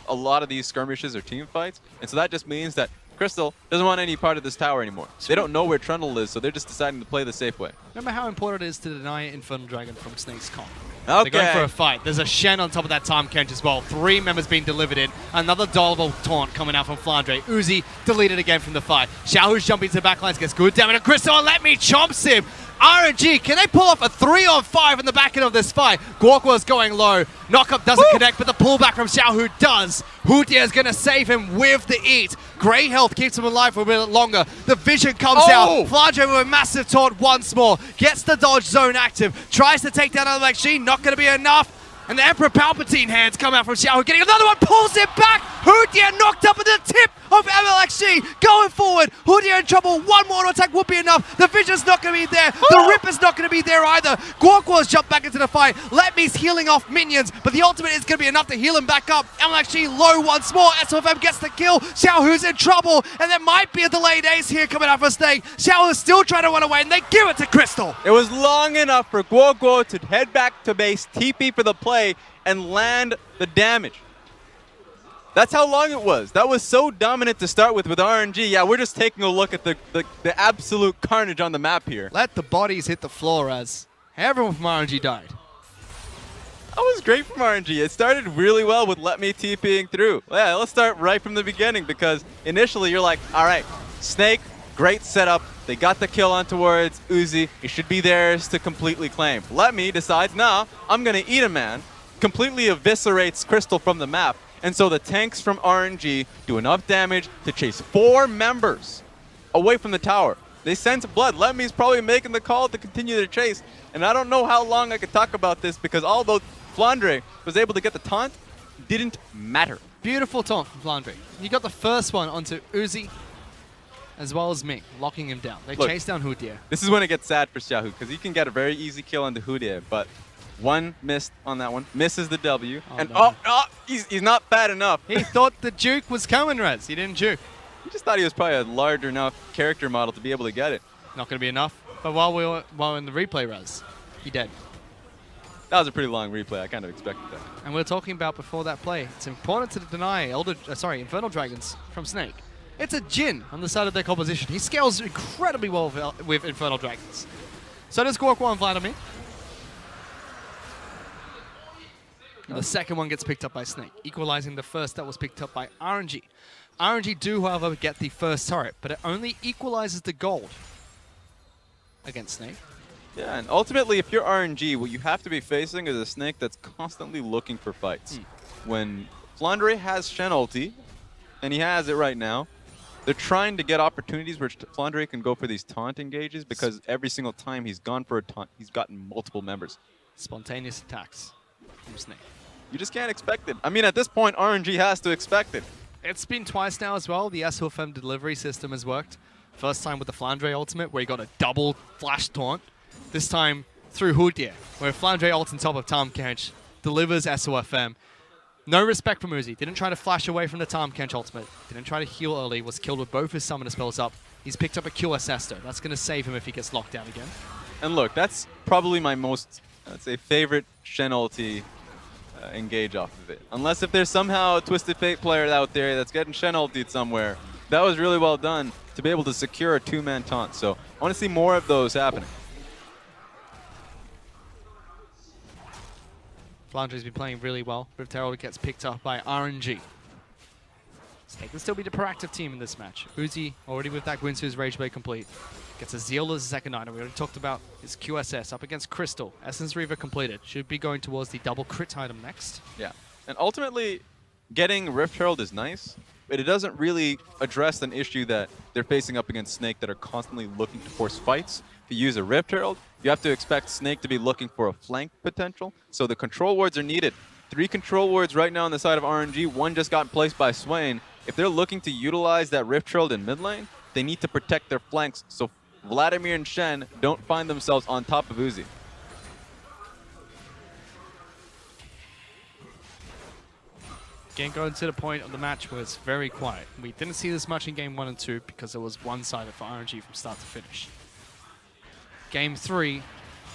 Speaker 5: a lot of these skirmishes or team fights, and so that just means that Crystal doesn't want any part of this tower anymore. They don't know where Trundle is, so they're just deciding to play the safe way.
Speaker 4: Remember how important it is to deny Infernal Dragon from Snake's comp.
Speaker 5: Okay.
Speaker 4: They're going for a fight. There's a Shen on top of that Tom Kench as well. 3 members being delivered in. Another Dolable taunt coming out from Flandre. Uzi deleted again from the fight. Xiaohu's jumping to the backlines, gets good damage. And Crystal, let me chomps him. RNG, can they pull off a 3-on-5 in the back end of this fight? Guokwa's going low. Knockup doesn't connect, but the pullback from Xiaohu does. Hudia is going to save him with the eat. Grey health keeps him alive for a bit longer. The vision comes out. Flandre with a massive taunt once more. Gets the dodge zone active. Tries to take down LXG. Not going to be enough. And the Emperor Palpatine hands come out from Xiaohu, getting another one, pulls it back. Hudia knocked up at the tip of MLXG, going forward. Hudia in trouble, one more attack would be enough. The vision's not going to be there. The rip is not going to be there either. Guokwa's jumped back into the fight. Letme's healing off minions, but the ultimate is going to be enough to heal him back up. MLXG low once more. SOFM gets the kill. Xiaohu's in trouble, and there might be a delayed ace here coming out for Snake. Xiaohu's still trying to run away, and they give it to Crystal.
Speaker 5: It was long enough for Guokwa to head back to base, TP for the play, and land the damage. That's how long it was. That was so dominant to start with RNG. Yeah, we're just taking a look at the absolute carnage on the map here.
Speaker 4: Let the bodies hit the floor as everyone from RNG died.
Speaker 5: That was great from RNG. It started really well with Let Me TPing through. Yeah, let's start right from the beginning because initially you're like, all right, Snake, great setup. They got the kill on towards Uzi. It should be theirs to completely claim. Let Me decides, nah, I'm going to eat a man. Completely eviscerates Crystal from the map. And so the tanks from RNG do enough damage to chase 4 members away from the tower. They sense blood. Lemmy's probably making the call to continue their chase. And I don't know how long I could talk about this because although Flandre was able to get the taunt, didn't matter.
Speaker 4: Beautiful taunt from Flandre. You got the first one onto Uzi as well as me, locking him down. They chase down Hudia.
Speaker 5: This is when it gets sad for Xiaohu because he can get a very easy kill onto Hudia, but one missed on that one, misses the W, and he's not fat enough.
Speaker 4: He thought the juke was coming, Rez. He didn't juke.
Speaker 5: He just thought he was probably a large enough character model to be able to get it.
Speaker 4: Not going to be enough. But while in the replay, Rez, he dead.
Speaker 5: That was a pretty long replay. I kind of expected that.
Speaker 4: And we were talking about before that play. It's important to deny Infernal Dragons from Snake. It's a Jin on the side of their composition. He scales incredibly well with Infernal Dragons. So does Guokwa and Vladimir. The second one gets picked up by Snake, equalizing the first that was picked up by RNG. RNG do, however, get the first turret, but it only equalizes the gold against Snake.
Speaker 5: Yeah, and ultimately, if you're RNG, what you have to be facing is a Snake that's constantly looking for fights. When Flandre has Shen ulti, and he has it right now, they're trying to get opportunities where Flandre can go for these taunt engages because every single time he's gone for a taunt, he's gotten multiple members.
Speaker 4: Spontaneous attacks from Snake.
Speaker 5: You just can't expect it. I mean, at this point, RNG has to expect it.
Speaker 4: It's been twice now as well. The SOFM delivery system has worked. First time with the Flandre ultimate, where he got a double flash taunt. This time through Hudia, where Flandre ult on top of Tahm Kench delivers SOFM. No respect from Uzi. Didn't try to flash away from the Tahm Kench ultimate. Didn't try to heal early. Was killed with both his summoner spells up. He's picked up a QSS though. That's going to save him if he gets locked down again.
Speaker 5: And look, that's probably my most, I'd say, favorite Shen ulti engage off of it. Unless if there's somehow a Twisted Fate player out there that's getting Shen ultied somewhere. That was really well done to be able to secure a 2-man taunt. So I want to see more of those happening.
Speaker 4: Flandre's been playing really well. Rift Herald gets picked up by RNG. Snake can still be the proactive team in this match. Uzi already with that Guinsu's Rage Blade complete. Gets a Zeal as a second item. We already talked about his QSS up against Crystal. Essence Reaver completed. Should be going towards the double crit item next.
Speaker 5: Yeah. And ultimately, getting Rift Herald is nice, but it doesn't really address an issue that they're facing up against Snake that are constantly looking to force fights. If you use a Rift Herald, you have to expect Snake to be looking for a flank potential. So the control wards are needed. 3 control wards right now on the side of RNG. 1 just got placed by Swain. If they're looking to utilize that Rift Herald in mid lane, they need to protect their flanks so Vladimir and Shen don't find themselves on top of Uzi.
Speaker 4: Game going to the point of the match where it's very quiet. We didn't see this much in game 1 and 2 because it was one-sided for RNG from start to finish. Game 3,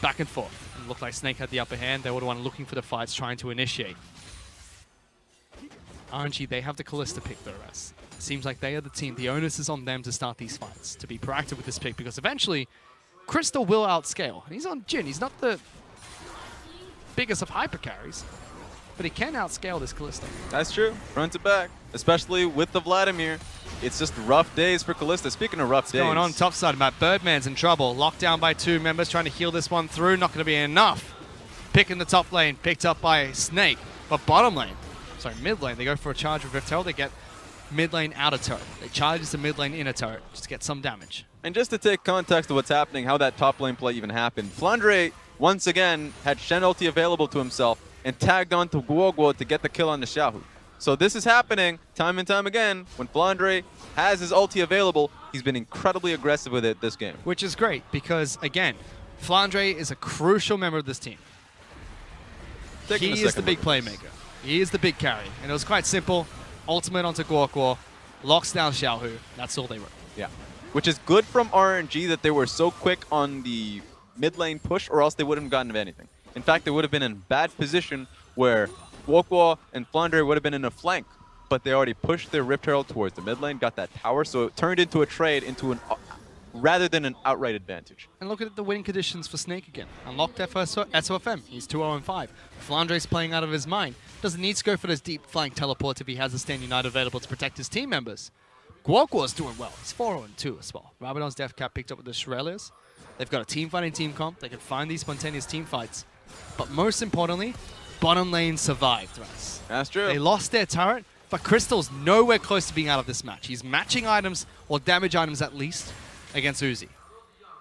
Speaker 4: back and forth. It looked like Snake had the upper hand. They were the one looking for the fights, trying to initiate. RNG, they have the Kalista pick though, Raz. Seems like they are the team. The onus is on them to start these fights, to be proactive with this pick, because eventually, Crystal will outscale. And he's on Jin. He's not the biggest of hyper carries, but he can outscale this Kalista.
Speaker 5: That's true. Front to back, especially with the Vladimir. it's just rough days for Kalista. Speaking of rough days.
Speaker 4: Going on top side, Matt. Birdman's in trouble. Locked down by 2 members trying to heal this one through. Not going to be enough. Picking the top lane, picked up by Snake. But bottom lane, sorry, mid lane, they go for a charge with Rift Herald. They get mid lane outer turret. They charge the mid lane inner turret just to get some damage.
Speaker 5: And just to take context of what's happening, how that top lane play even happened, Flandre once again had Shen ulti available to himself and tagged on to Guoguo to get the kill on the Xiaohu. So this is happening time and time again. When Flandre has his ulti available, he's been incredibly aggressive with it this game.
Speaker 4: Which is great because, again, Flandre is a crucial member of this team. He is the big playmaker. He is the big carry. And it was quite simple. Ultimate onto Guoguo, locks down Xiaohu. That's all they wrote.
Speaker 5: Yeah. Which is good from RNG that they were so quick on the mid lane push, or else they wouldn't have gotten anything. In fact, they would have been in bad position where Guoguo and Flandre would have been in a flank, but they already pushed their Rift Herald towards the mid lane, got that tower, so it turned into a trade into an rather than an outright advantage.
Speaker 4: And look at the winning conditions for Snake again. Unlocked their first SOFM. He's 2-0-5. Flandre's playing out of his mind. Doesn't need to go for those deep flank teleports if he has a Stand United available to protect his team members. Guoguo's doing well. He's 4-2 as well. Rabadon's Death Cap picked up with the Shurellas. They've got a team fighting team comp. They can find these spontaneous team fights. But most importantly, bottom lane survived, Russ.
Speaker 5: That's true.
Speaker 4: They lost their turret, but Crystal's nowhere close to being out of this match. He's matching items, or damage items at least, against Uzi.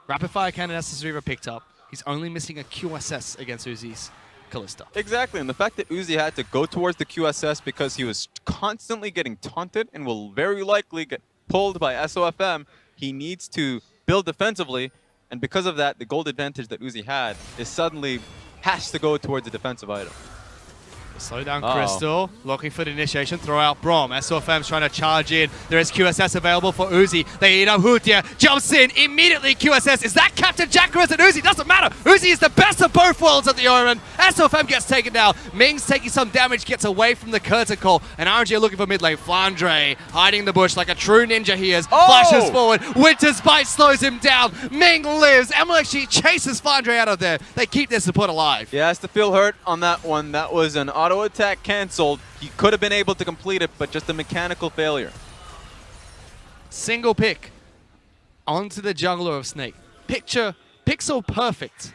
Speaker 4: Rapid Fire Cannon SS picked up. He's only missing a QSS against Uzi's Kalista.
Speaker 5: Exactly, and the fact that Uzi had to go towards the QSS because he was constantly getting taunted and will very likely get pulled by SOFM, he needs to build defensively, and because of that, the gold advantage that Uzi had is suddenly has to go towards a defensive item.
Speaker 4: Slow down Crystal, looking for the initiation, throw out Brom. SOFM's trying to charge in. There is QSS available for Uzi. They eat up Hutia, jumps in, immediately QSS. Is that Captain Jack or is it Uzi? Doesn't matter. Uzi is the best of both worlds at the Omen. SOFM gets taken down. Ming's taking some damage, gets away from the curtain call. And RNG are looking for mid lane. Flandre hiding in the bush like a true ninja he is. Flashes forward. Winter's Bite slows him down. Ming lives. MLXG chases Flandre out of there. They keep their support alive.
Speaker 5: Yeah, has to feel hurt on that one. That was an auto attack canceled. He could have been able to complete it, but just a mechanical failure.
Speaker 4: Single pick onto the jungler of Snake. Picture pixel perfect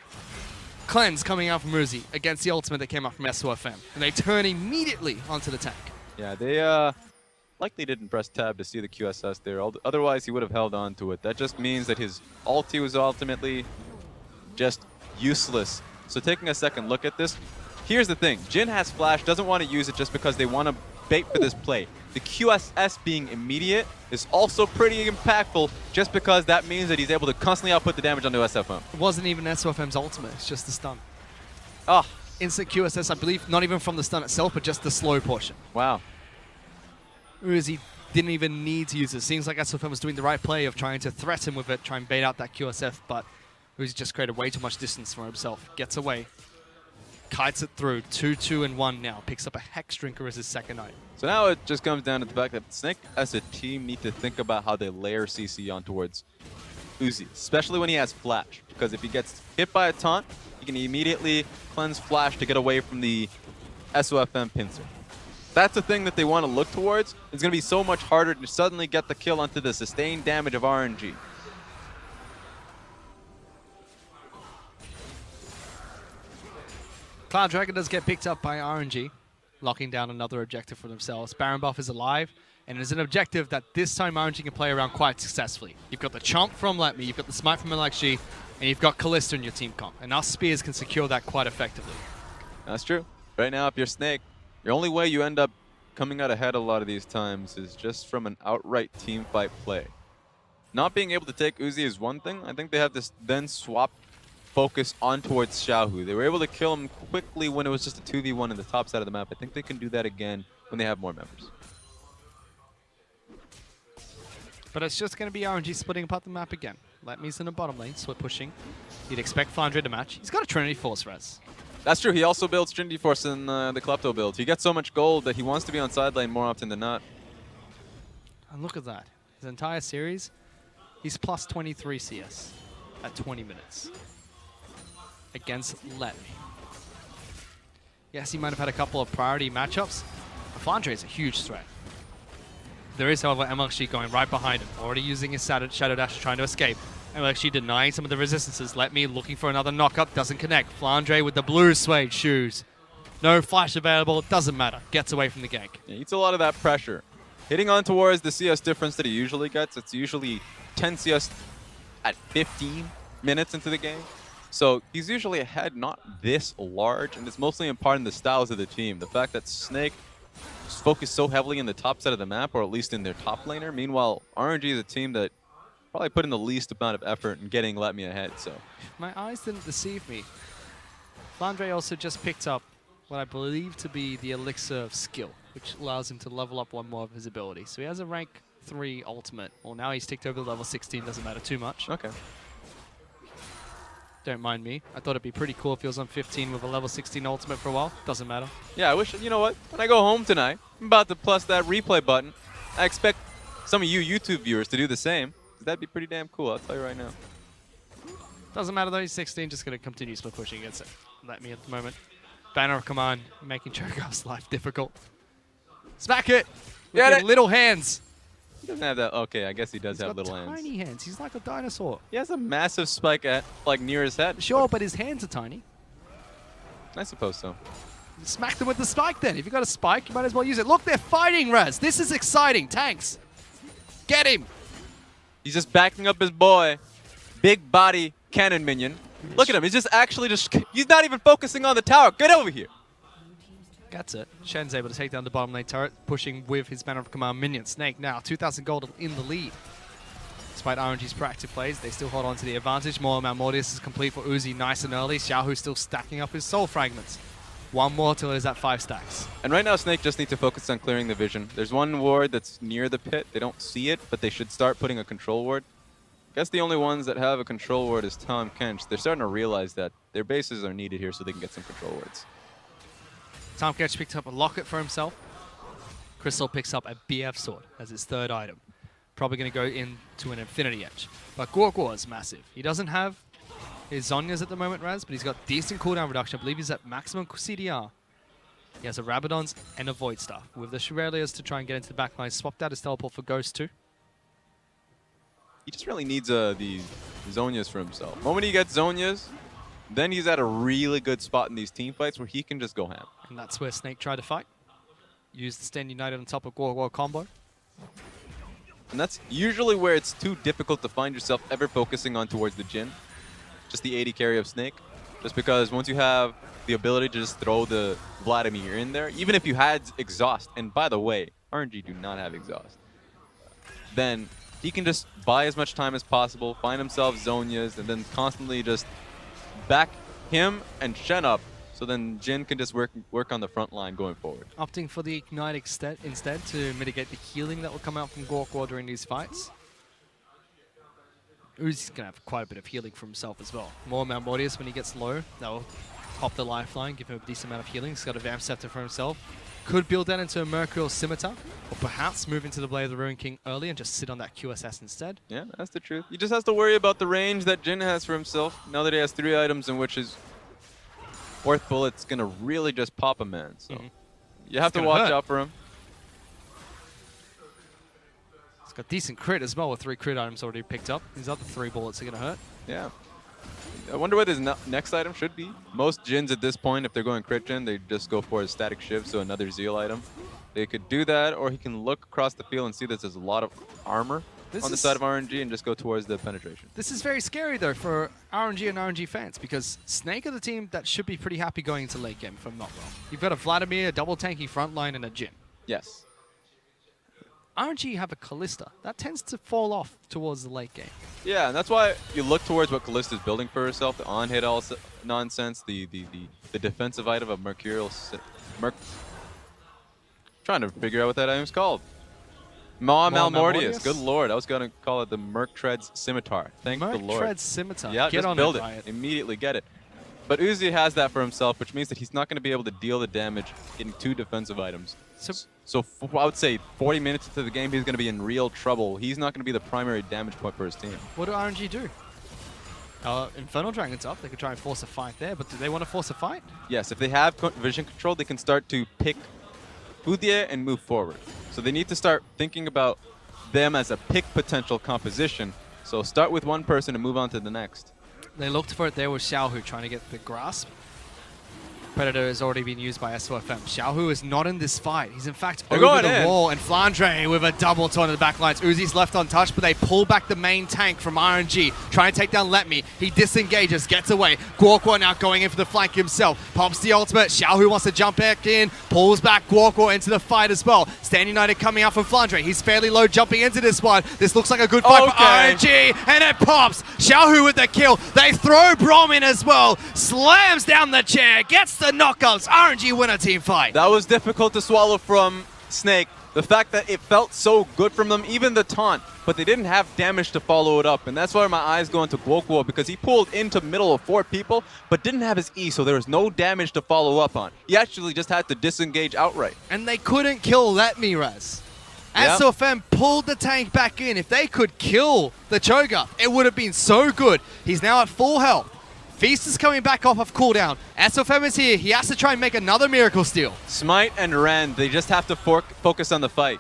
Speaker 4: cleanse coming out from Uzi against the ultimate that came out from SOFM. And they turn immediately onto the tank.
Speaker 5: Yeah, they likely didn't press tab to see the QSS there. Otherwise, he would have held on to it. That just means that his ulti was ultimately just useless. So taking a second look at this, here's the thing. Jhin has flash, doesn't want to use it just because they want to bait for this play. The QSS being immediate is also pretty impactful just because that means that he's able to constantly output the damage onto SFM.
Speaker 4: It wasn't even SOFM's ultimate, it's just the stun.
Speaker 5: Oh,
Speaker 4: Instant QSS, I believe, not even from the stun itself, but just the slow portion.
Speaker 5: wow.
Speaker 4: Uzi didn't even need to use it. Seems like SOFM was doing the right play of trying to threaten with it, try and bait out that QSF, but Uzi just created way too much distance for himself. Gets away. Kites it through. 2-2-1 now. Picks up a Hex Drinker as his second item.
Speaker 5: So now it just comes down to the fact that Snake as a team need to think about how they layer CC on towards Uzi, especially when he has flash. Because if he gets hit by a taunt, he can immediately cleanse flash to get away from the SOFM pincer. That's the thing that they want to look towards. It's going to be so much harder to suddenly get the kill onto the sustained damage of RNG.
Speaker 4: Cloud Dragon does get picked up by RNG, locking down another objective for themselves. Baron buff is alive, and it is an objective that this time RNG can play around quite successfully. You've got the Chomp from Let Me, you've got the Smite from MLXG, and you've got Kalista in your team comp. And our Spears can secure that quite effectively.
Speaker 5: That's true. Right now, if you're Snake, the only way you end up coming out ahead a lot of these times is just from an outright team fight play. Not being able to take Uzi is one thing. I think they have to then swap focus on towards Xiaohu. They were able to kill him quickly when it was just a 2v1 in the top side of the map. I think they can do that again when they have more members.
Speaker 4: But it's just going to be RNG splitting apart the map again. Let Me's in the bottom lane, split pushing. You'd expect Flandre to match. He's got a Trinity Force res.
Speaker 5: That's true. He also builds Trinity Force in the Klepto build. He gets so much gold that he wants to be on side lane more often than not.
Speaker 4: And look at that. His entire series, he's plus 23 CS at 20 minutes. Against Let Me. Yes, he might have had a couple of priority matchups, but Flandre is a huge threat. There is, however, MLG going right behind him, already using his Shadow Dash trying to escape. MLG denying some of the resistances. Let me looking for another knock-up, doesn't connect. Flandre with the blue suede shoes. No flash available, doesn't matter. Gets away from the gank.
Speaker 5: He eats a lot of that pressure. Hitting on towards the CS difference that he usually gets, it's usually 10 CS at 15 minutes into the game. So he's usually ahead not this large, and it's mostly in part in the styles of the team. The fact that Snake is focused so heavily in the top side of the map, or at least in their top laner. Meanwhile, RNG is a team that probably put in the least amount of effort in getting Let Me ahead. So
Speaker 4: My eyes didn't deceive me. Flandre also just picked up what I believe to be the Elixir of Skill, which allows him to level up one more of his ability. So he has a rank 3 ultimate. Well, now he's ticked over to level 16, doesn't matter too much.
Speaker 5: okay.
Speaker 4: Don't mind me. I thought it'd be pretty cool if he was on 15 with a level 16 ultimate for a while. Doesn't matter.
Speaker 5: Yeah, I wish, you know what? When I go home tonight, I'm about to plus that replay button. I expect some of you YouTube viewers to do the same. That'd be pretty damn cool, I'll tell you right now.
Speaker 4: Doesn't matter though, he's 16, just going to continue split pushing against it. Let me at the moment. Banner of Command, making Cho'Gath's life difficult. Smack it! With
Speaker 5: Get
Speaker 4: your
Speaker 5: it!
Speaker 4: little hands!
Speaker 5: He doesn't have that. Okay, I guess he does
Speaker 4: He's
Speaker 5: have
Speaker 4: got
Speaker 5: little hands.
Speaker 4: tiny hands. He's like a dinosaur.
Speaker 5: He has a massive spike at, like, near his head.
Speaker 4: Sure, but his hands are tiny.
Speaker 5: I suppose so.
Speaker 4: Smack them with the spike then. If you got a spike, you might as well use it. Look, they're fighting, Raz. This is exciting. Tanks. Get him.
Speaker 5: He's just backing up his boy. Big body cannon minion. Look at him. He's just actually he's not even focusing on the tower. Get over here.
Speaker 4: That's it. Shen's able to take down the bottom lane turret, pushing with his Banner of Command minion. Snake now 2,000 gold in the lead. Despite RNG's proactive plays, they still hold on to the advantage. More Mortius is complete for Uzi nice and early. Xiaohu's still stacking up his soul fragments. One more till it is at 5 stacks.
Speaker 5: And right now, Snake just needs to focus on clearing the vision. There's one ward that's near the pit. They don't see it, but they should start putting a control ward. I guess the only ones that have a control ward is Tom Kench. They're starting to realize that their bases are needed here so they can get some control wards.
Speaker 4: Tom Kench picked up a locket for himself. Crystal picks up a BF sword as his third item. Probably going to go into an Infinity Edge. But Gorgor is massive. He doesn't have his Zhonya's at the moment, Raz, but he's got decent cooldown reduction. I believe he's at maximum CDR. He has a Rabadon's and a Void Staff. With the Shurelias to try and get into the backline, swapped out his teleport for Ghost too.
Speaker 5: He just really needs the Zhonya's for himself. The moment he gets Zhonya's, then he's at a really good spot in these team fights where he can just go ham.
Speaker 4: And that's where Snake tried to fight. Used the Stand United on top of Gorgor combo.
Speaker 5: And that's usually where it's too difficult to find yourself ever focusing on towards the Jhin. Just the 80 carry of Snake. Just because once you have the ability to just throw the Vladimir in there, even if you had Exhaust, and by the way, RNG do not have Exhaust, then he can just buy as much time as possible, find himself Zhonya's, and then constantly just back him and Shen up, so then Jhin can just work on the front line going forward.
Speaker 4: Opting for the Ignite instead to mitigate the healing that will come out from Gorgor during these fights. Uzi's going to have quite a bit of healing for himself as well. More Mortius when he gets low, that will pop the lifeline, give him a decent amount of healing. He's got a Vamp Scepter for himself. Could build that into a Mercurial Scimitar, or perhaps move into the Blade of the Ruin King early and just sit on that QSS instead.
Speaker 5: Yeah, that's the truth. He just has to worry about the range that Jhin has for himself. Now that he has 3 items in which his 4th bullet's going to really just pop a man. So you have to watch out for him.
Speaker 4: He's got decent crit as well with 3 crit items already picked up. These other 3 bullets are going to hurt.
Speaker 5: Yeah. I wonder what his next item should be. Most Jins at this point, if they're going crit Jhin, they just go for a static shiv, so another Zeal item. They could do that, or he can look across the field and see that there's a lot of armor on the side of RNG and just go towards the penetration.
Speaker 4: This is very scary, though, for RNG and RNG fans, because Snake are the team that should be pretty happy going into late game, if I'm not wrong. You've got a Vladimir, a double tanky front line, and a Jhin.
Speaker 5: Yes.
Speaker 4: RNG have a Callista. That tends to fall off towards the late game.
Speaker 5: Yeah, and that's why you look towards what Callista's building for herself, the on-hit nonsense, the defensive item of Mercurial... Trying to figure out what that item's called. Malmortius. Good lord, I was going to call it the Merc Treads Scimitar. Thank the lord.
Speaker 4: Treads Scimitar.
Speaker 5: Yeah,
Speaker 4: get
Speaker 5: just
Speaker 4: on
Speaker 5: build
Speaker 4: it,
Speaker 5: it.
Speaker 4: Riot.
Speaker 5: Immediately get it. But Uzi has that for himself, which means that he's not going to be able to deal the damage in 2 defensive items. So I would say 40 minutes into the game, he's going to be in real trouble. He's not going to be the primary damage point for his team.
Speaker 4: What do RNG do? Infernal Dragon's up. They could try and force a fight there, but do they want to force a fight?
Speaker 5: Yes, if they have vision control, they can start to pick Udyr and move forward. So they need to start thinking about them as a pick potential composition. So start with one person and move on to the next.
Speaker 4: They looked for it there with Xiaohu trying to get the grasp. Predator has already been used by SOFM. Xiaohu is not in this fight. He's in fact over the wall, and Flandre with a double taunt in the back lines. Uzi's left untouched, but they pull back the main tank from RNG, trying to take down Let Me. He disengages, gets away. Guokwo now going in for the flank himself. Pops the ultimate. Xiaohu wants to jump back in, pulls back Guokwo into the fight as well. Stand United coming out from Flandre. He's fairly low jumping into this one. This looks like a good fight for RNG, and it pops. Xiaohu with the kill. They throw Brom in as well. Slams down the chair, gets the knockouts. RNG win a team fight.
Speaker 5: That was difficult to swallow from Snake. The fact that it felt so good from them, even the taunt, but they didn't have damage to follow it up. And that's why my eyes go into Guokwo, because he pulled into middle of 4 people, but didn't have his E, so there was no damage to follow up on. He actually just had to disengage outright.
Speaker 4: And they couldn't kill Let Me, Raz.
Speaker 5: Yep.
Speaker 4: SOFM pulled the tank back in. If they could kill the Cho'Gath, it would have been so good. He's now at full health. Feast is coming back off of cooldown. SOFM is here. He has to try and make another miracle steal.
Speaker 5: Smite and Rend, they just have to focus on the fight.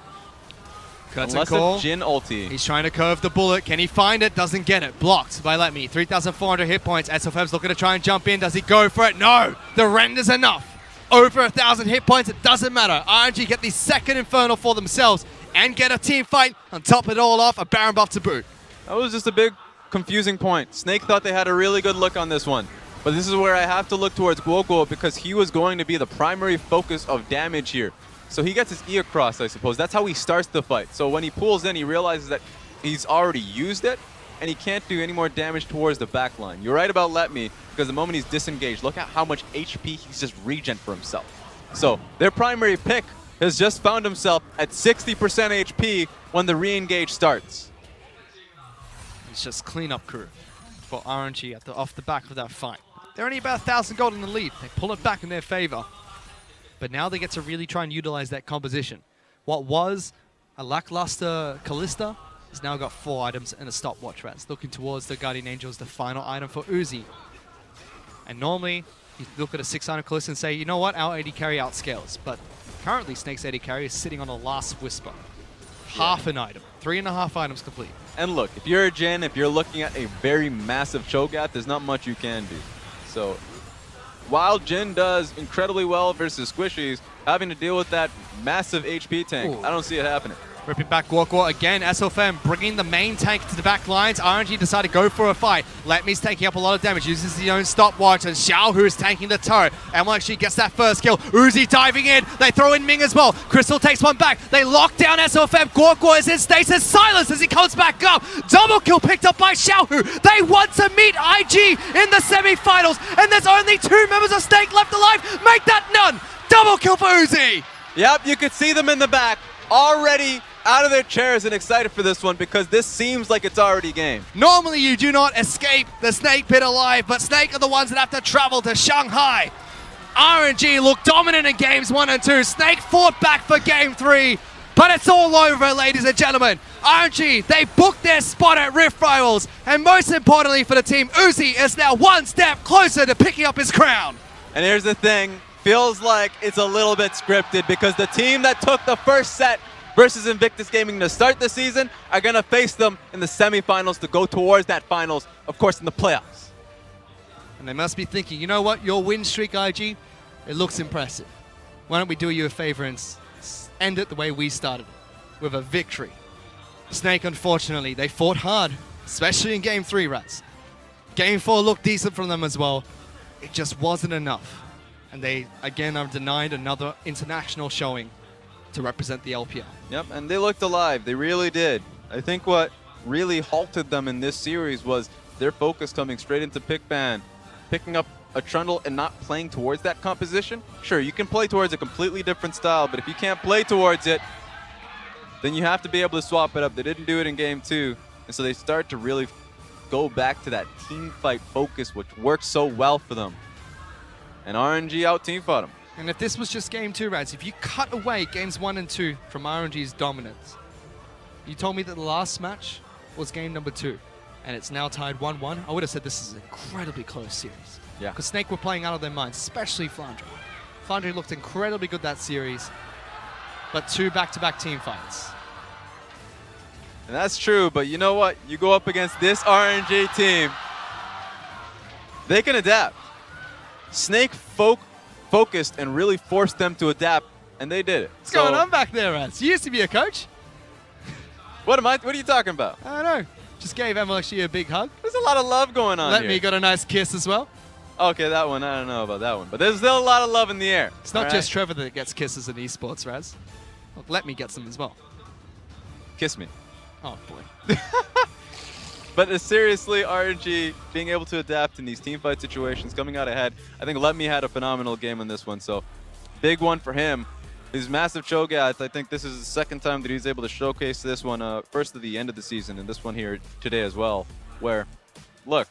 Speaker 5: Unless it's Jin ulti.
Speaker 4: He's trying to curve the bullet. Can he find it? Doesn't get it. Blocked by Let Me. 3,400 hit points. SOFM's looking to try and jump in. Does he go for it? No. The Rend is enough. Over 1,000 hit points. It doesn't matter. RNG get the second Infernal for themselves and get a team fight. On top of it all off, a Baron buff to boot.
Speaker 5: That was just a big confusing point. Snake thought they had a really good look on this one. But this is where I have to look towards Guokwo, because he was going to be the primary focus of damage here. So he gets his E across, I suppose. That's how he starts the fight. So when he pulls in, he realizes that he's already used it, and he can't do any more damage towards the back line. You're right about Let Me, because the moment he's disengaged, look at how much HP he's just regen for himself. So their primary pick has just found himself at 60% HP when the re-engage starts.
Speaker 4: It's just cleanup crew for RNG off the back of that fight. They're only about 1,000 gold in the lead. They pull it back in their favor. But now they get to really try and utilize that composition. What was a lackluster Kalista has now got 4 items and a stopwatch Raz. Looking towards the Guardian Angels, the final item for Uzi. And normally, you look at a 6-item Kalista and say, you know what, our AD carry outscales. But currently, Snake's AD carry is sitting on a last Whisper. Half an item. 3.5 items complete.
Speaker 5: And look, if you're a Jin, if you're looking at a very massive Cho'Gath, there's not much you can do. So, while Jin does incredibly well versus Squishies, having to deal with that massive HP tank, I don't see it happening.
Speaker 4: Ripping back Guokwo again. SOFM bringing the main tank to the back lines. RNG decided to go for a fight. Let Me's taking up a lot of damage. Uses his own stopwatch. And Xiaohu is tanking the turret. And when she gets that first kill, Uzi diving in. They throw in Ming as well. Crystal takes one back. They lock down SOFM. Guokwo is in stasis. Silence as he comes back up. Double kill picked up by Xiaohu. They want to meet IG in the semi-finals. And there's only 2 members of Snake left alive. Make that none. Double kill for Uzi.
Speaker 5: Yep, you could see them in the back already out of their chairs and excited for this one, because this seems like it's already game.
Speaker 4: Normally you do not escape the Snake pit alive, but Snake are the ones that have to travel to Shanghai. RNG looked dominant in games 1 and 2. Snake fought back for game 3, but it's all over, ladies and gentlemen. RNG, they booked their spot at Rift Rivals, and most importantly for the team, Uzi is now 1 step closer to picking up his crown.
Speaker 5: And here's the thing, feels like it's a little bit scripted, because the team that took the first set versus Invictus Gaming to start the season are going to face them in the semifinals to go towards that finals, of course, in the playoffs.
Speaker 4: And they must be thinking, you know what, your win streak, IG, it looks impressive. Why don't we do you a favor and end it the way we started it, with a victory. Snake, unfortunately, they fought hard, especially in Game 3, Rats. Game 4 looked decent from them as well. It just wasn't enough. And they, again, are denied another international showing to represent the LPL.
Speaker 5: Yep, and they looked alive. They really did. I think what really halted them in this series was their focus coming straight into pick ban, picking up a trundle and not playing towards that composition. Sure, you can play towards a completely different style, but if you can't play towards it, then you have to be able to swap it up. They didn't do it in game 2, and so they start to really go back to that team fight focus, which worked so well for them. And RNG out team fought them.
Speaker 4: And if this was just game 2, Rads, if you cut away games 1 and 2 from RNG's dominance, you told me that the last match was game number 2, and it's now tied 1-1, I would have said this is an incredibly close series.
Speaker 5: Yeah.
Speaker 4: Because Snake were playing out of their minds, especially Flandre. Flandre looked incredibly good that series. but 2 back-to-back team fights.
Speaker 5: And that's true, but you know what? You go up against this RNG team, they can adapt. Snake focused and really forced them to adapt, and they did it.
Speaker 4: What's going on back there, Raz? You used to be a coach.
Speaker 5: What are you talking about?
Speaker 4: I don't know. Just gave MLXG a big hug.
Speaker 5: There's a lot of love going on
Speaker 4: Let
Speaker 5: here.
Speaker 4: me got a nice kiss as well.
Speaker 5: Okay, that one, I don't know about that one. But there's still a lot of love in the air.
Speaker 4: It's not just Trevor that gets kisses in esports, Raz. Look, let me get some as well.
Speaker 5: Kiss me.
Speaker 4: Oh, boy.
Speaker 5: But seriously, RNG being able to adapt in these teamfight situations, coming out ahead. I think Let Me had a phenomenal game on this one, so big one for him. His massive Cho'Gath, I think this is the second time that he's able to showcase this one, first at the end of the season, and this one here today as well, where, look,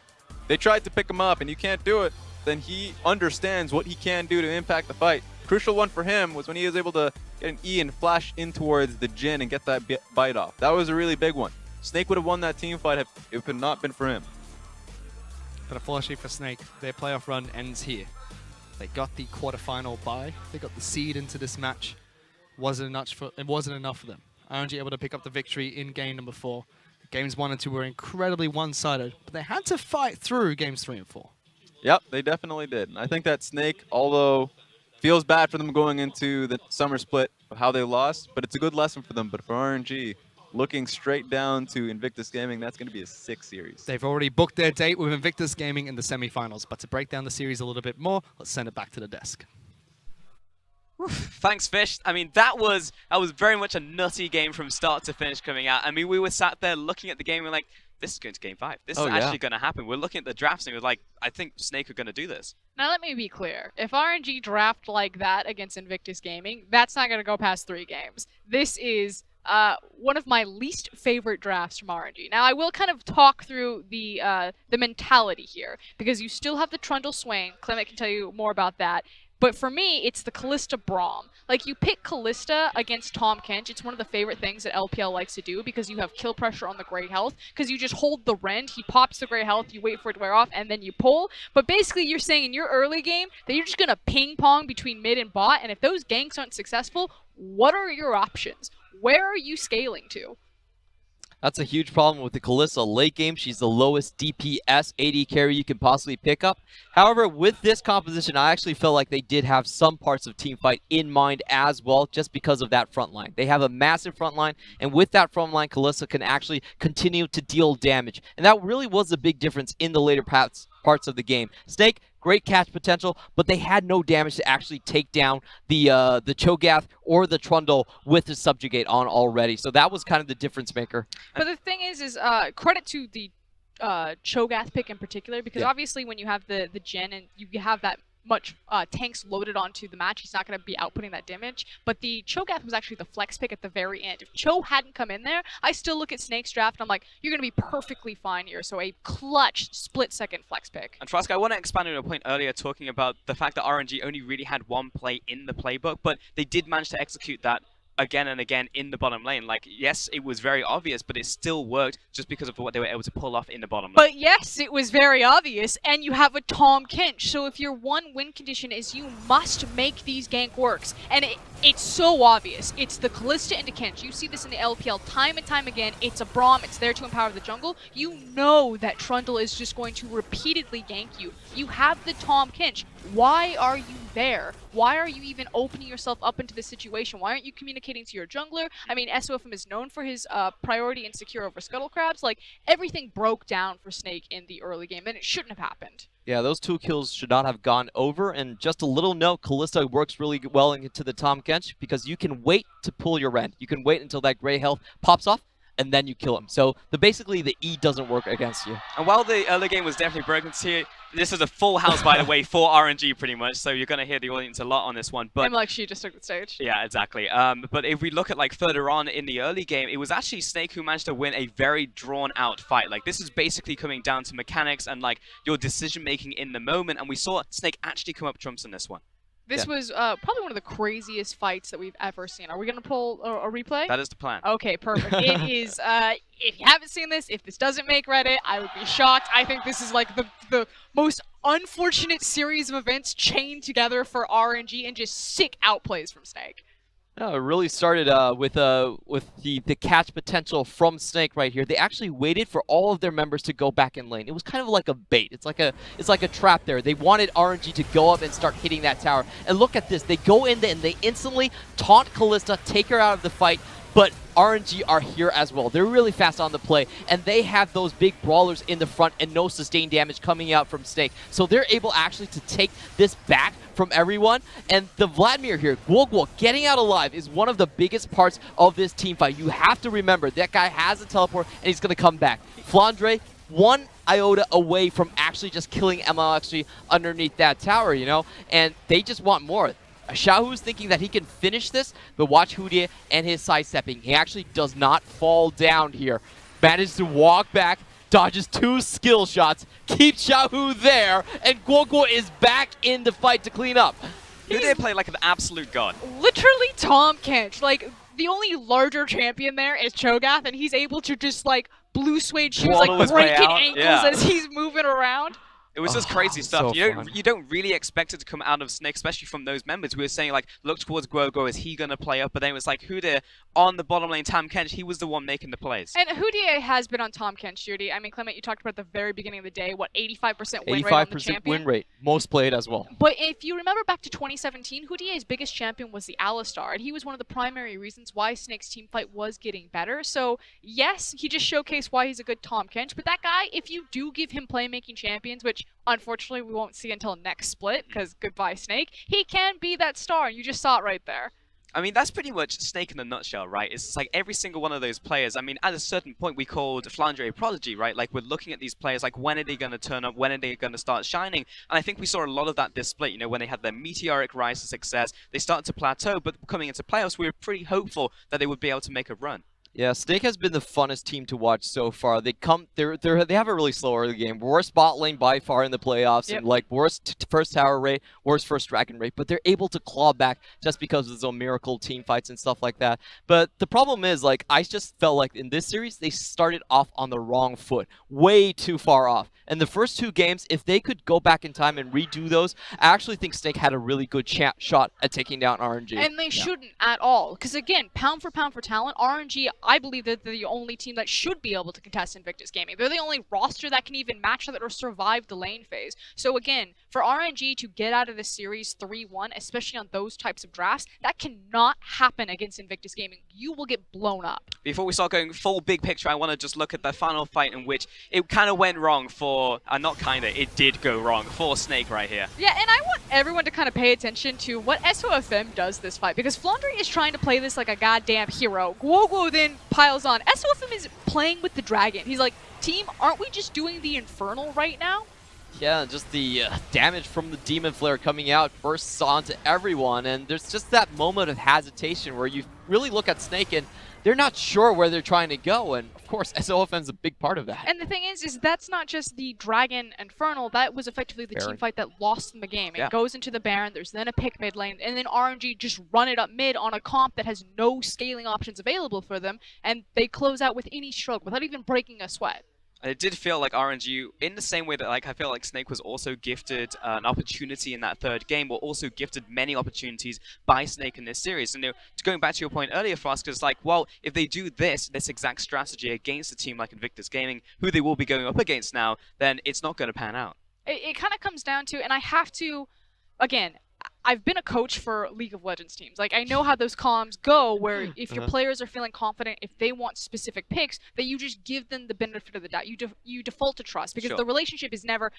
Speaker 5: they tried to pick him up and you can't do it, then he understands what he can do to impact the fight. Crucial one for him was when he was able to get an E and flash in towards the Jin and get that bite off. That was a really big one. Snake would have won that team fight if it had not been for him.
Speaker 4: But unfortunately for Snake, their playoff run ends here. They got the quarterfinal bye. They got the seed into this match. It wasn't enough for them. RNG able to pick up the victory in game number 4. Games 1 and 2 were incredibly one-sided, but they had to fight through games 3 and 4.
Speaker 5: Yep, they definitely did. And I think that Snake, although feels bad for them going into the summer split of how they lost, but it's a good lesson for them. But for RNG, looking straight down to Invictus Gaming, that's going to be a 6 series.
Speaker 4: They've already booked their date with Invictus Gaming in the semifinals, but to break down the series a little bit more, let's send it back to the desk.
Speaker 1: Thanks, Fish. I mean, that was very much a nutty game from start to finish coming out. I mean, we were sat there looking at the game and we're like, this is going to game 5. This is actually going to happen. We're looking at the drafts and we're like, I think Snake are going to do this.
Speaker 3: Now let me be clear. If RNG draft like that against Invictus Gaming, that's not going to go past 3 games. This is one of my least favorite drafts from RNG. Now I will kind of talk through the mentality here, because you still have the Trundle Swain. Clement can tell you more about that. But for me, it's the Callista Braum. Like, you pick Callista against Tom Kench. It's one of the favorite things that LPL likes to do, because you have kill pressure on the Grey Health, because you just hold the rend, he pops the Grey Health, you wait for it to wear off, and then you pull. But basically, you're saying in your early game that you're just going to ping-pong between mid and bot, and if those ganks aren't successful, what are your options? Where are you scaling to?
Speaker 2: That's a huge problem with the Callista late game. She's the lowest DPS AD carry you can possibly pick up. However, with this composition, I actually felt like they did have some parts of Teamfight in mind as well, just because of that front line. They have a massive front line, and with that front line, Callista can actually continue to deal damage. And that really was a big difference in the later parts of the game. Snake, great catch potential, but they had no damage to actually take down the Cho'Gath or the Trundle with the Subjugate on already. So that was kind of the difference maker.
Speaker 3: But the thing is credit to the Cho'Gath pick in particular, because obviously when you have the Jin and you have that much tanks loaded onto the match, he's not going to be outputting that damage. But the Cho'Gath was actually the flex pick at the very end. If Cho hadn't come in there, I still look at Snake's draft and I'm like, you're going to be perfectly fine here. So a clutch split-second flex pick.
Speaker 1: And Trask, I want to expand on a point earlier talking about the fact that RNG only really had one play in the playbook, but they did manage to execute that again and again in the bottom lane. Like, yes, it was very obvious, but it still worked just because of what they were able to pull off in the bottom lane.
Speaker 3: But yes, it was very obvious, and you have a Tom Kench. So if your one win condition is you must make these gank works, and it's so obvious. It's the Callista into Kench. You see this in the LPL time and time again. It's a Braum. It's there to empower the jungle. You know that Trundle is just going to repeatedly gank you. You have the Tom Kench. Why are you there? Why are you even opening yourself up into this situation? Why aren't you communicating to your jungler? I mean, SOFM is known for his priority and secure over Scuttle Crabs. Like, everything broke down for Snake in the early game, and it shouldn't have happened.
Speaker 2: Yeah, those 2 kills should not have gone over. And just a little note, Callista works really well into the Tom Kench, because you can wait to pull your rend. You can wait until that Grey Health pops off, and then you kill him. So basically the E doesn't work against you.
Speaker 1: And while the early game was definitely broken here, this is a full house, by the way, for RNG pretty much. So you're going to hear the audience a lot on this one. But
Speaker 3: like she just took the stage.
Speaker 1: Yeah, exactly. But if we look at like further on in the early game, it was actually Snake who managed to win a very drawn out fight. Like, this is basically coming down to mechanics and like your decision making in the moment. And we saw Snake actually come up trumps in this one.
Speaker 3: This was probably one of the craziest fights that we've ever seen. Are we going to pull a replay?
Speaker 1: That is the plan.
Speaker 3: Okay, perfect. It is, if you haven't seen this, if this doesn't make Reddit, I would be shocked. I think this is like the most unfortunate series of events chained together for RNG, and just sick outplays from Snake.
Speaker 2: No, it really started with the catch potential from Snake right here. They actually waited for all of their members to go back in lane. It was kind of like a bait. It's like a trap there. They wanted RNG to go up and start hitting that tower. And look at this. They go in there and they instantly taunt Kalista, take her out of the fight. But RNG are here as well. They're really fast on the play, and they have those big brawlers in the front and no sustained damage coming out from Snake. So they're able actually to take this back from everyone. And the Vladimir here, Guoguo, getting out alive is one of the biggest parts of this team fight. You have to remember, that guy has a teleport, and he's going to come back. Flandre, one iota away from actually just killing MLXG underneath that tower, you know? And they just want more. Xiaohu's thinking that he can finish this, but watch Hudia and his sidestepping. He actually does not fall down here. Manages to walk back, dodges 2 skill shots, keeps Xiaohu there, and Guoguo is back in the fight to clean up.
Speaker 1: Hudia played like an absolute god.
Speaker 3: Literally Tom Kench. Like, the only larger champion there is Cho'Gath, and he's able to just, like, blue suede shoes,
Speaker 1: Waddle
Speaker 3: like,
Speaker 1: his way
Speaker 3: breaking
Speaker 1: out,
Speaker 3: ankles
Speaker 1: yeah.
Speaker 3: as he's moving around.
Speaker 1: It was just crazy
Speaker 2: so
Speaker 1: stuff.
Speaker 2: fun.
Speaker 1: You don't really expect it to come out of Snake, especially from those members who were saying, like, look towards Guoguo, is he going to play up? But then it was like, Hudia on the bottom lane, Tam Kench, he was the one making the plays.
Speaker 3: And Hudia has been on Tom Kench duty. I mean, Clement, you talked about at the very beginning of the day, what, 85% win rate on the
Speaker 2: 85%
Speaker 3: champion?
Speaker 2: win rate, most played as well.
Speaker 3: But if you remember back to 2017, Hudia's biggest champion was the Alistar, and he was one of the primary reasons why Snake's team fight was getting better. So, yes, he just showcased why he's a good Tom Kench, but that guy, if you do give him playmaking champions, which unfortunately we won't see until next split, because goodbye Snake, he can be that star, and you just saw it right there.
Speaker 1: I mean, that's pretty much Snake in a nutshell, right? It's just like every single one of those players. I mean, at a certain point, we called Flandre a prodigy, right? Like, we're looking at these players, like, when are they going to turn up? When are they going to start shining? And I think we saw a lot of that this split, you know, when they had their meteoric rise to success. They started to plateau, but coming into playoffs, we were pretty hopeful that they would be able to make a run.
Speaker 2: Yeah, Snake has been the funnest team to watch so far. They have a really slow early game. Worst bot lane by far in the playoffs, and like worst first tower rate, worst first dragon rate. But they're able to claw back just because of those miracle team fights and stuff like that. But the problem is, like, I just felt like in this series they started off on the wrong foot, way too far off. And the first 2 games, if they could go back in time and redo those, I actually think Snake had a really good shot at taking down RNG.
Speaker 3: And they shouldn't at all. Because again, pound for talent, RNG, I believe that they're the only team that should be able to contest Invictus Gaming. They're the only roster that can even match that or survive the lane phase. So again, for RNG to get out of this series 3-1, especially on those types of drafts, that cannot happen against Invictus Gaming. You will get blown up.
Speaker 1: Before we start going full big picture, I want to just look at the final fight in which it kind of went wrong for, not kind of, it did go wrong for Snake right here.
Speaker 3: Yeah, and I want everyone to kind of pay attention to what SOFM does this fight, because Flandre is trying to play this like a goddamn hero. Guoguo then piles on. SOFM is playing with the dragon. He's like, team, aren't we just doing the Infernal right now?
Speaker 2: Yeah, just the damage from the Demon Flare coming out bursts onto everyone, and there's just that moment of hesitation where you really look at Snake and they're not sure where they're trying to go, and of course SOFM's a big part of that.
Speaker 3: And the thing is that's not just the Dragon Infernal, that was effectively the
Speaker 2: Baron.
Speaker 3: team fight that lost them the game.
Speaker 1: Yeah.
Speaker 3: It goes into the Baron, there's then a pick mid lane, and then RNG just run it up mid on a comp that has no scaling options available for them, and they close out with any stroke without even breaking a sweat.
Speaker 1: And it did feel like RNG, in the same way that like I feel like Snake was also gifted an opportunity in that third game, were also gifted many opportunities by Snake in this series. And going back to your point earlier, Frost, is like, well, if they do this exact strategy against a team like Invictus Gaming, who they will be going up against now, then it's not going to pan out.
Speaker 3: It kind of comes down to, and I have to, again, I've been a coach for League of Legends teams. Like, I know how those comms go, where if your players are feeling confident, if they want specific picks, that you just give them the benefit of the doubt. You default to trust, because the relationship is never,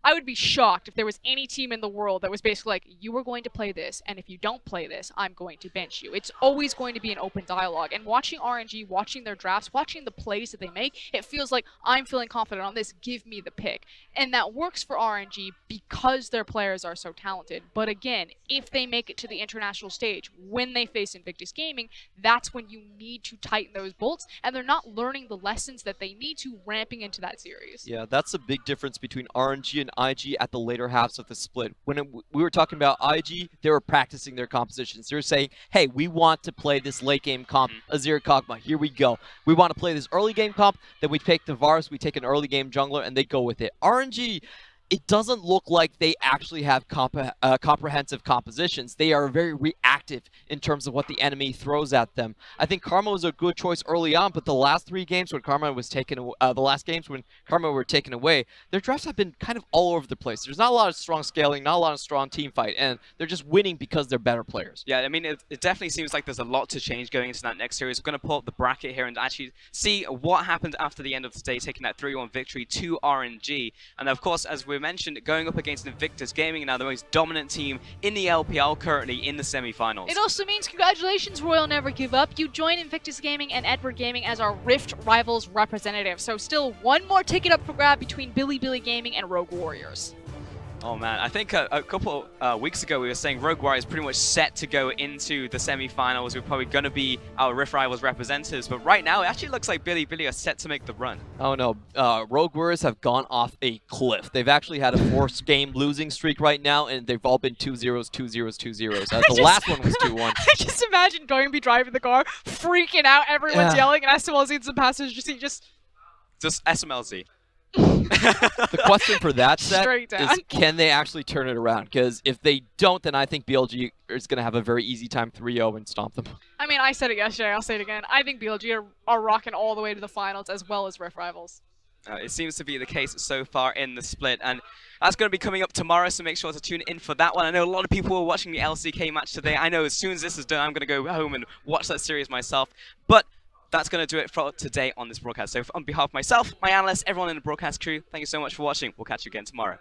Speaker 3: I would be shocked if there was any team in the world that was basically like, you are going to play this, and if you don't play this, I'm going to bench you. It's always going to be an open dialogue. And watching RNG, watching their drafts, watching the plays that they make, it feels like, I'm feeling confident on this, give me the pick. And that works for RNG because their players are so talented. But again, if they make it to the international stage, when they face Invictus Gaming, that's when you need to tighten those bolts, and they're not learning the lessons that they need to ramping into that series.
Speaker 2: Yeah, that's a big difference between RNG and IG at the later halves of the split. When we were talking about IG, they were practicing their compositions. They were saying, hey, we want to play this late game comp, Azir Kog'Maw. Here we go. We want to play this early game comp, then we take the Varus, we take an early game jungler, and they go with it. RNG, it doesn't look like they actually have comprehensive compositions. They are very reactive in terms of what the enemy throws at them. I think Karma was a good choice early on, but the last 3 games when Karma was taken, the last games when Karma were taken away, their drafts have been kind of all over the place. There's not a lot of strong scaling, not a lot of strong team fight, and they're just winning because they're better players.
Speaker 1: Yeah, I mean, it definitely seems like there's a lot to change going into that next series. We're going to pull up the bracket here and actually see what happened after the end of the day, taking that 3-1 victory to RNG. And of course, as we mentioned, going up against Invictus Gaming, now the most dominant team in the LPL currently in the semi-finals.
Speaker 3: It also means congratulations, Royal Never Give Up. You join Invictus Gaming and Edward Gaming as our Rift Rivals representative. So still one more ticket up for grab between Billy Gaming and Rogue Warriors.
Speaker 1: Oh man, I think a couple weeks ago we were saying Rogue Warriors is pretty much set to go into the semi-finals. We're probably going to be our Rift Rivals representatives, but right now it actually looks like Billy are set to make the run.
Speaker 2: Oh no, Rogue Warriors have gone off a cliff. They've actually had a 4-game losing streak right now, and they've all been 2-0s, 2-0s, 2-0s. The last one was 2-1.
Speaker 3: I just imagine going to be driving the car, freaking out, everyone's yelling, and SMLZ in some passage, just
Speaker 1: SMLZ.
Speaker 2: The question for that set is, can they actually turn it around? Because if they don't, then I think BLG is going to have a very easy time 3-0 and stomp them.
Speaker 3: I mean, I said it yesterday, I'll say it again. I think BLG are rocking all the way to the finals as well as Rift Rivals.
Speaker 1: It seems to be the case so far in the split, and that's going to be coming up tomorrow, so make sure to tune in for that one. I know a lot of people were watching the LCK match today. I know as soon as this is done, I'm going to go home and watch that series myself. But that's going to do it for today on this broadcast. So on behalf of myself, my analysts, everyone in the broadcast crew, thank you so much for watching. We'll catch you again tomorrow.